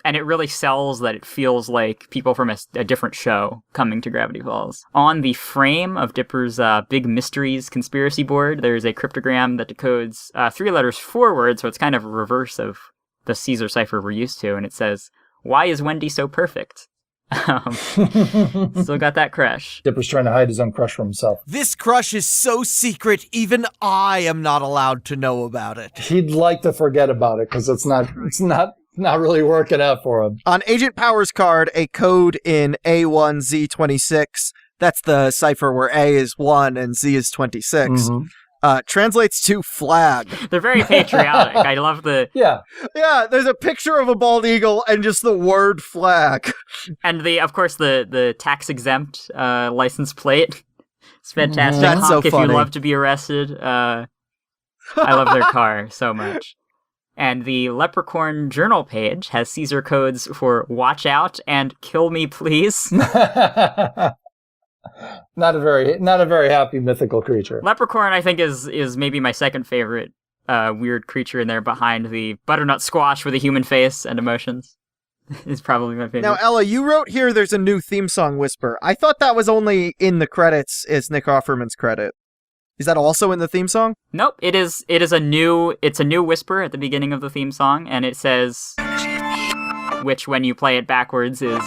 And it really sells that it feels like people from a different show coming to Gravity Falls. On the frame of Dipper's Big Mysteries conspiracy board, there's a cryptogram that decodes 3 letters forward, so it's kind of a reverse of the Caesar cipher we're used to, and it says, "Why is Wendy so perfect?" Still got that crush. Dipper's trying to hide his own crush from himself. This crush is so secret, even I am not allowed to know about it. He'd like to forget about it, because it's not really working out for him. On Agent Power's card, a code in A1Z26, that's the cipher where A is 1 and Z is 26, translates to flag. They're very patriotic. I love the... Yeah, there's a picture of a bald eagle and just the word flag. And of course, the tax-exempt license plate. It's fantastic. That's so if funny. you love to be arrested. I love their car so much. And the Leprechaun journal page has Caesar codes for watch out and kill me please. Not a very happy mythical creature. Leprechaun, I think, is maybe my second favorite weird creature in there, behind the butternut squash with a human face and emotions. Is probably my favorite. Now, Ella, you wrote here there's a new theme song whisper. I thought that was only in the credits as Nick Offerman's credit. Is that also in the theme song? Nope, it's a new whisper at the beginning of the theme song, and it says, which when you play it backwards is...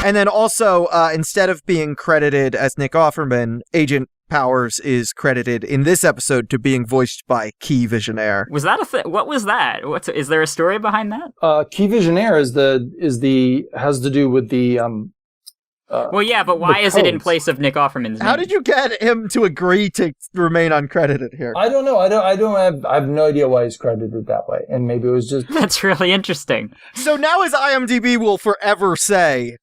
And then also, instead of being credited as Nick Offerman, Agent Powers is credited in this episode to being voiced by Key Visionaire. Was that a thing? What was that? Is there a story behind that? Key Visionaire has to do with the well, yeah, but why is it in place of Nick Offerman's name? How did you get him to agree to remain uncredited here? I don't know. I have no idea why he's credited that way, and maybe it was just... That's really interesting. So now, as IMDb will forever say,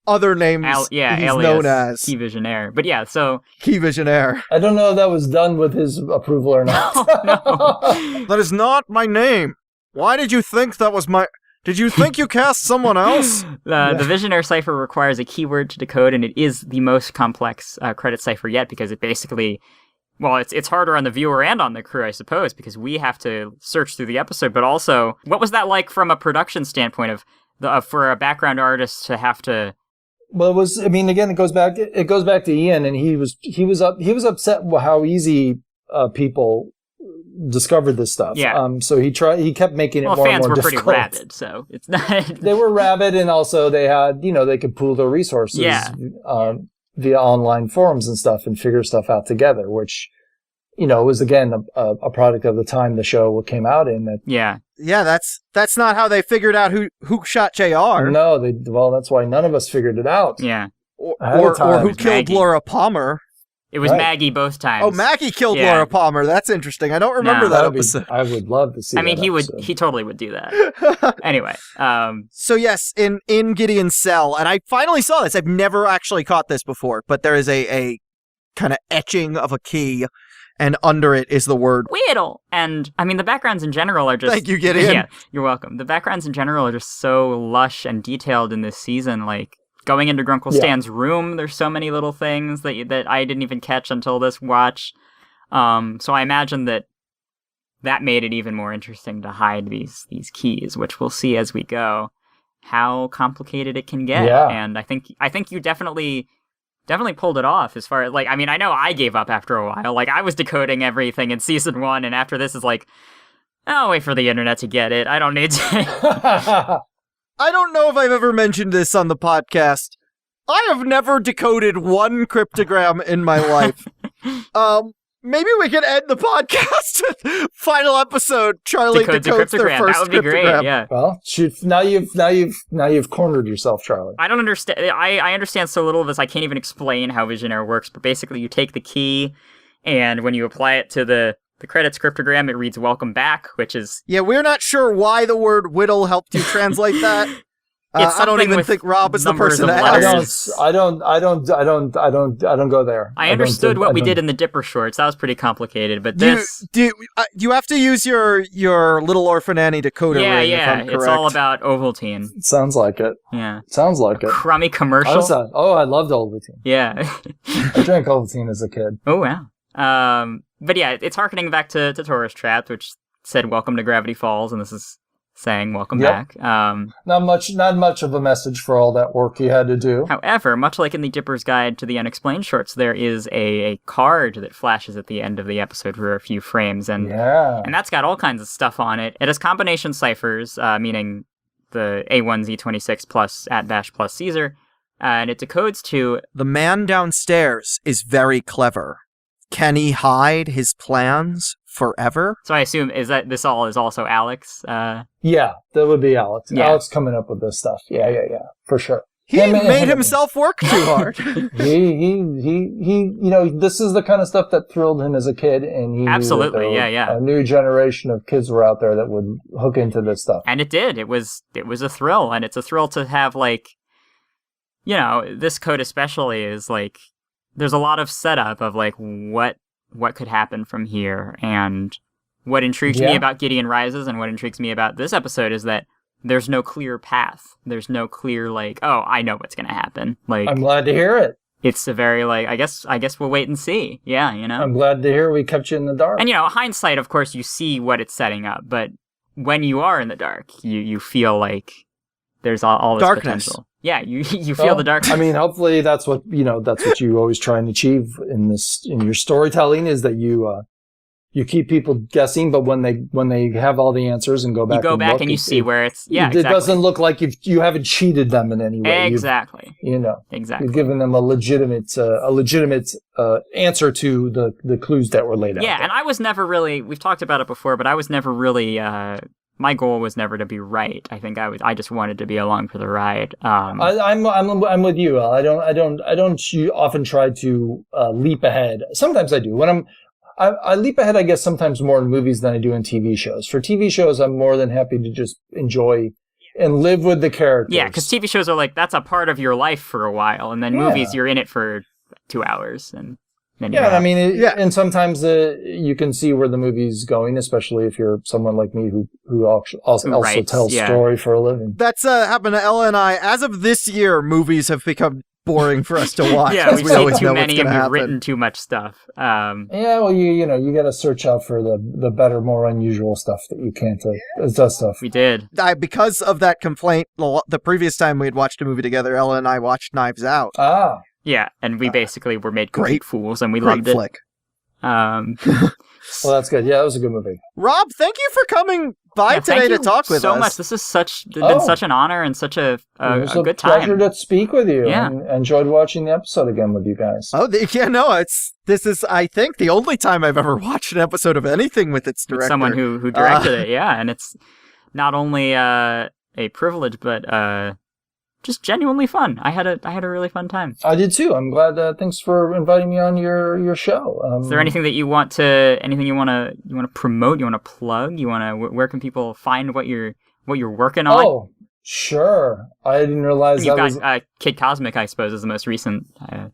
other names he's alias known as. Key Visionaire. But yeah, so... Key Visionaire. I don't know if that was done with his approval or not. No. That is not my name. Why did you think that was my... Did you think you cast someone else? The Visionaire cipher requires a keyword to decode, and it is the most complex credit cipher yet, because it basically... Well, it's harder on the viewer and on the crew, I suppose, because we have to search through the episode, but also, what was that like from a production standpoint of for a background artist to have to... Well, it was. I mean, again, it goes back to Ian, and he was upset with how easy people discovered this stuff. Yeah. So he kept making it more and fans more were difficult. pretty rabid, so it's not. They were rabid, and also they had, they could pool their resources. Yeah. Via online forums and stuff, and figure stuff out together, which, was again a product of the time the show came out in. That yeah, that's not how they figured out who shot JR. No, that's why none of us figured it out. Yeah, or who killed Maggie. Laura Palmer. It was Maggie both times. Oh, Maggie killed Laura Palmer. That's interesting. I don't remember that episode. I would love to see. I mean, he totally would do that. Anyway, so yes, in Gideon's cell, and I finally saw this. I've never actually caught this before, but there is a kind of etching of a key, and under it is the word Whittle. And I mean, the backgrounds in general are just... Thank you, Gideon. Yeah, you're welcome. The backgrounds in general are just so lush and detailed in this season. Like, going into Grunkle Stan's room, there's so many little things that I didn't even catch until this watch. So I imagine that made it even more interesting to hide these keys, which we'll see as we go how complicated it can get. Yeah. And I think you definitely pulled it off as far as, like, I mean, I know I gave up after a while. Like, I was decoding everything in season 1, and after this is like, I'll wait for the internet to get it. I don't need to. I don't know if I've ever mentioned this on the podcast. I have never decoded one cryptogram in my life. Maybe we can end the podcast. Final episode. Charlie decodes their first that would be cryptogram. Great, yeah. Well, now you've cornered yourself, Charlie. I don't understand. I understand so little of this. I can't even explain how Visionaire works. But basically, you take the key, and when you apply it to the credits cryptogram, it reads "Welcome back," which is... Yeah, we're not sure why the word "whittle" helped you translate that. I don't even think Rob is the person to ask. I don't go there. I understood what we did in the Dipper shorts. That was pretty complicated, but this... You have to use your Little Orphan Annie decoder ring, if I'm correct. It's all about Ovaltine. Sounds like it. Yeah. Sounds like it. Crummy commercial. I loved Ovaltine. Yeah. I drank Ovaltine as a kid. Oh, wow. But yeah, it's harkening back to Tourist Trapped, which said "Welcome to Gravity Falls," and this is saying "Welcome back." Not much of a message for all that work you had to do. However, much like in the Dipper's Guide to the Unexplained Shorts, there is a card that flashes at the end of the episode for a few frames, and that's got all kinds of stuff on it. It has combination ciphers, meaning the A1 Z26 plus @ plus Caesar, and it decodes to... The man downstairs is very clever. Can he hide his plans forever? So I assume this all is also Alex? Yeah, that would be Alex. Yeah. Alex coming up with this stuff. Yeah, for sure. He made himself work too hard. he this is the kind of stuff that thrilled him as a kid, and he absolutely, knew that yeah. A new generation of kids were out there that would hook into this stuff. And it did. It was a thrill, and it's a thrill to have, like, this code especially is like, there's a lot of setup of, like, what could happen from here. And what intrigues me about Gideon Rises and what intrigues me about this episode is that there's no clear path. There's no clear, like, oh, I know what's going to happen. Like, I'm glad to hear it. It's a very, like, I guess we'll wait and see. Yeah, I'm glad to hear we kept you in the dark. And, hindsight, of course, you see what it's setting up. But when you are in the dark, you feel like there's all this darkness. Potential. Yeah, you feel the darkness. I mean, hopefully that's what you always try and achieve in your storytelling, is that you keep people guessing, but when they have all the answers and go back, and you see where it's it doesn't look like you haven't cheated them in any way. Exactly. Exactly. You've given them a legitimate answer to the clues that were laid out. Yeah, and I was never really. We've talked about it before, but I was never really. My goal was never to be right. I think I just wanted to be along for the ride. I'm with you. I don't often try to leap ahead. Sometimes I do. When I leap ahead, I guess sometimes more in movies than I do in TV shows. For TV shows, I'm more than happy to just enjoy and live with the characters. Yeah, because TV shows are like, that's a part of your life for a while, and then movies, you're in it for 2 hours, and then I mean, and sometimes you can see where the movie's going, especially if you're someone like me who also tells story for a living. That's happened to Ella and I. As of this year, movies have become boring for us to watch. Yeah, we've we always seen too know many what's and gonna we've happen. written too much stuff. Well, you got to search out for the better, more unusual stuff that you can't does stuff. We did. Because of that complaint, the previous time we had watched a movie together, Ella and I watched Knives Out. Yeah, and we basically were made Great complete fools, and we Great loved it. flick. Well, that's good. Yeah, that was a good movie. Rob, thank you for coming by today to talk with us. so much. This is been such an honor and such a good time. Pleasure to speak with you. Yeah. And enjoyed watching the episode again with you guys. This is, I think, the only time I've ever watched an episode of anything with its director. With someone who directed it, and it's not only a privilege, but just genuinely fun. I had a really fun time. I did too. I'm glad. Thanks for inviting me on your show. Is there anything that you want to promote? You want to plug? Where can people find what you're working on? Oh, sure. I didn't realize you've got Kid Cosmic, I suppose, is the most recent.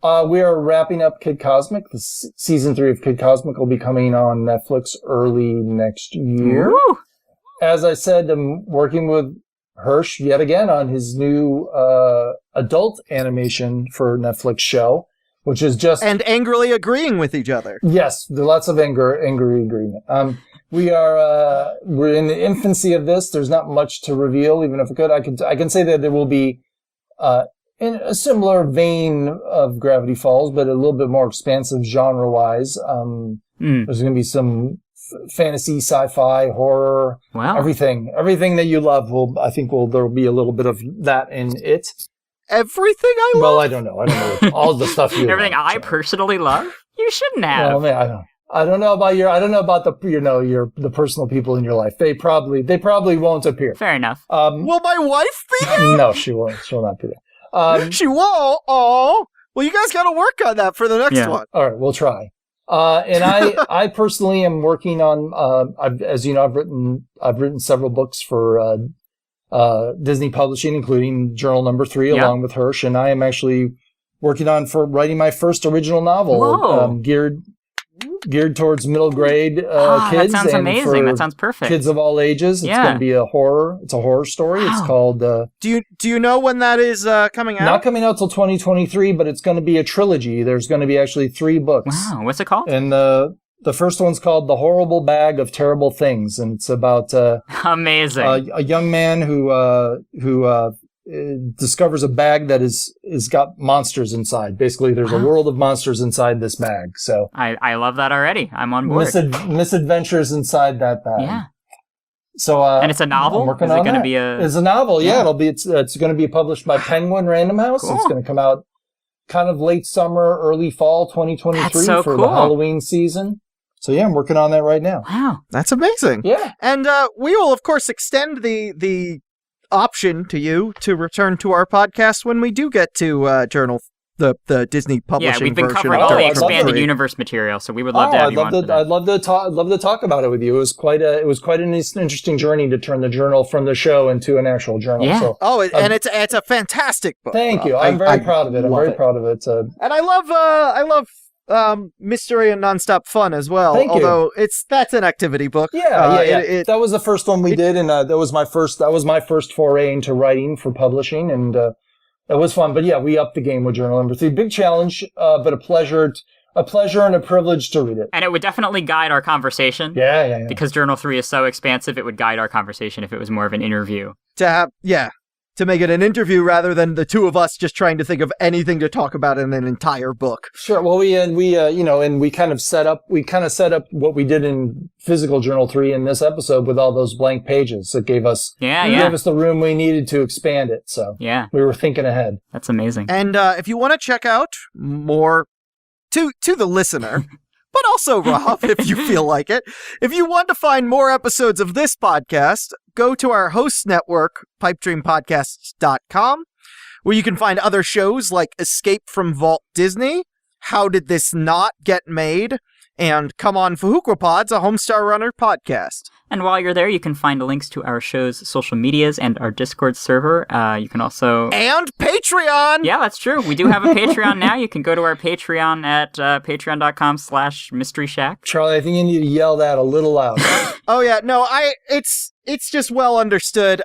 We are wrapping up Kid Cosmic. The season 3 of Kid Cosmic will be coming on Netflix early next year. Woo! As I said, I'm working with Hirsch yet again on his new adult animation for Netflix show, which is just... And angrily agreeing with each other. Yes, there are lots of angry agreement. We're in the infancy of this. There's not much to reveal, even if it could. I can say that there will be in a similar vein of Gravity Falls, but a little bit more expansive genre-wise. There's going to be some fantasy, sci-fi, horror, everything that you love. There'll be a little bit of that in it. Everything I love? Well, I don't know all the stuff you everything love, I personally love. You shouldn't have. Well, man, I don't know about the personal people in your life. They probably won't appear. Fair enough. Will my wife be there? No, she won't. She'll not be there. She won't. Oh, well, you guys got to work on that for the next one. All right, we'll try. And I personally am working on, as you know, I've written several books for, Disney Publishing, including Journal Number 3, along with Hirsch. And I am actually working on writing my first original novel, geared towards middle grade, kids. That sounds amazing. That sounds perfect. Kids of all ages. It's going to be it's a horror story. Wow. It's called, Do you know when that is, coming out? Not coming out till 2023, but it's going to be a trilogy. There's going to be actually 3 books. Wow. What's it called? And the first one's called The Horrible Bag of Terrible Things, and it's about amazing a young man who discovers a bag that is got monsters inside. Basically, there's a world of monsters inside this bag. So I love that already. I'm on board. Misadventures inside that bag. Yeah. So and it's a novel. Is it going to be a? It's a novel. Yeah, it's going to be published by Penguin Random House. Cool. It's going to come out kind of late summer, early fall 2023 for the Halloween season. So yeah, I'm working on that right now. Wow, that's amazing. Yeah, and we will of course extend the option to you to return to our podcast when we do get to Journal, the Disney publishing. Yeah, we've been version covering all the expanded universe material, so we would love to have you on. I'd love to talk about it with you. It was quite an interesting journey to turn the journal from the show into an actual journal. Yeah. So, and it's a fantastic book. Thank you. I'm very proud of it. I'm very proud of it. And I love mystery and nonstop fun as well. Thank you. Although that's an activity book. Yeah. That was the first one we did, and that was my first foray into writing for publishing, and it was fun. But yeah, we upped the game with Journal Number 3. Big challenge, but a pleasure and a privilege to read it. And it would definitely guide our conversation. Yeah. Because Journal 3 is so expansive, it would guide our conversation if it was more of an interview. To make it an interview rather than the two of us just trying to think of anything to talk about in an entire book. Sure. Well, we kind of set up what we did in physical Journal 3 in this episode with all those blank pages. It gave us the room we needed to expand it. So we were thinking ahead. That's amazing. And if you want to check out more to the listener, but also Rob, if you feel like it, if you want to find more episodes of this podcast, go to our host network, pipedreampodcasts.com, where you can find other shows like Escape from Vault Disney, How Did This Not Get Made, And come on Fuhuquapods, a Homestar Runner podcast. And while you're there, you can find links to our show's social medias and our Discord server. You can also... And Patreon! Yeah, that's true. We do have a Patreon now. You can go to our Patreon at patreon.com/Mystery Shack. Charlie, I think you need to yell that a little louder. Oh yeah, no, it's just well understood.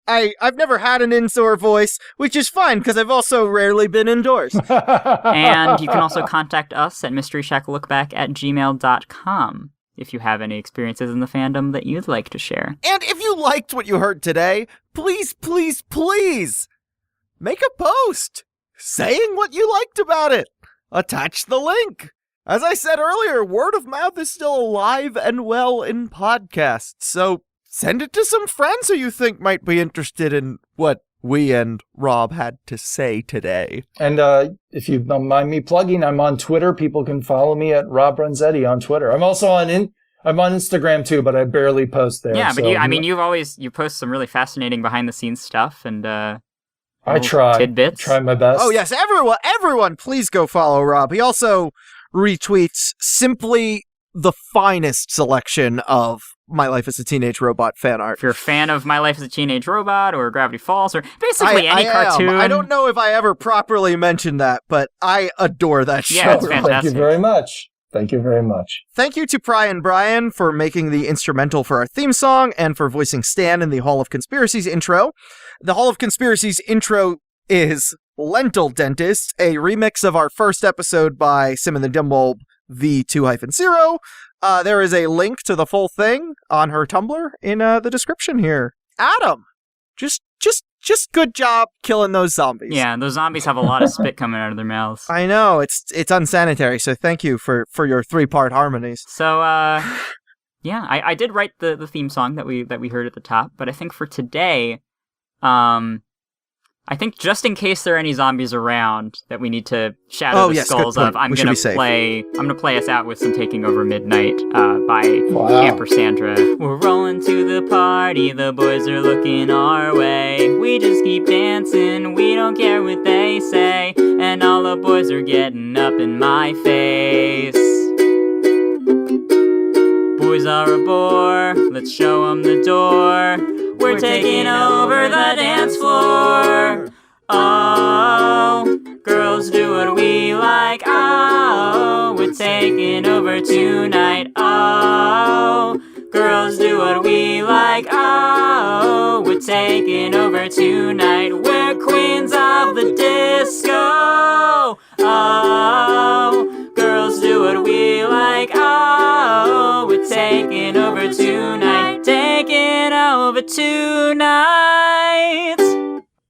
I've never had an indoor voice, which is fine because I've also rarely been indoors. And you can also contact us at mysteryshacklookback@gmail.com if you have any experiences in the fandom that you'd like to share. And if you liked what you heard today, please, please, please make a post saying what you liked about it. Attach the link. As I said earlier, word of mouth is still alive and well in podcasts, so send it to some friends who you think might be interested in what we and Rob had to say today. And if you don't mind me plugging, I'm on Twitter. People can follow me at Rob Renzetti on Twitter. I'm also on Instagram too, but I barely post there. Yeah, but so you post some really fascinating behind the scenes stuff and I try tidbits. Try my best. Oh yes, everyone, please go follow Rob. He also retweets simply the finest selection of My Life as a Teenage Robot fan art. If you're a fan of My Life as a Teenage Robot or Gravity Falls or basically any cartoon. I don't know if I ever properly mentioned that, but I adore that show. Yeah, it's fantastic. Thank you very much. Thank you very much. Thank you to Brian for making the instrumental for our theme song and for voicing Stan in the Hall of Conspiracies intro. The Hall of Conspiracies intro is Lentil Dentist, a remix of our first episode by Sim and the Dimbulb V2-0. There is a link to the full thing on her Tumblr in the description here. Adam, just good job killing those zombies. Yeah, those zombies have a lot of spit coming out of their mouths. I know, it's unsanitary, so thank you for your 3-part harmonies. So, yeah, I did write the theme song that we heard at the top, but I think for today, I think just in case there are any zombies around that we need to shadow the skulls of, I'm gonna play us out with some Taking Over Midnight by Ampersandra. We're rolling to the party, the boys are looking our way. We just keep dancing, we don't care what they say, and all the boys are getting up in my face. Boys are a bore, let's show them the door. We're taking over the dance floor. Oh, girls do what we like. Oh, we're taking over tonight. Oh, girls do what we like. Oh, we're taking over tonight. We're queens of the disco. Oh, girls do what we like. Oh, we're taking over tonight. Taking over tonight.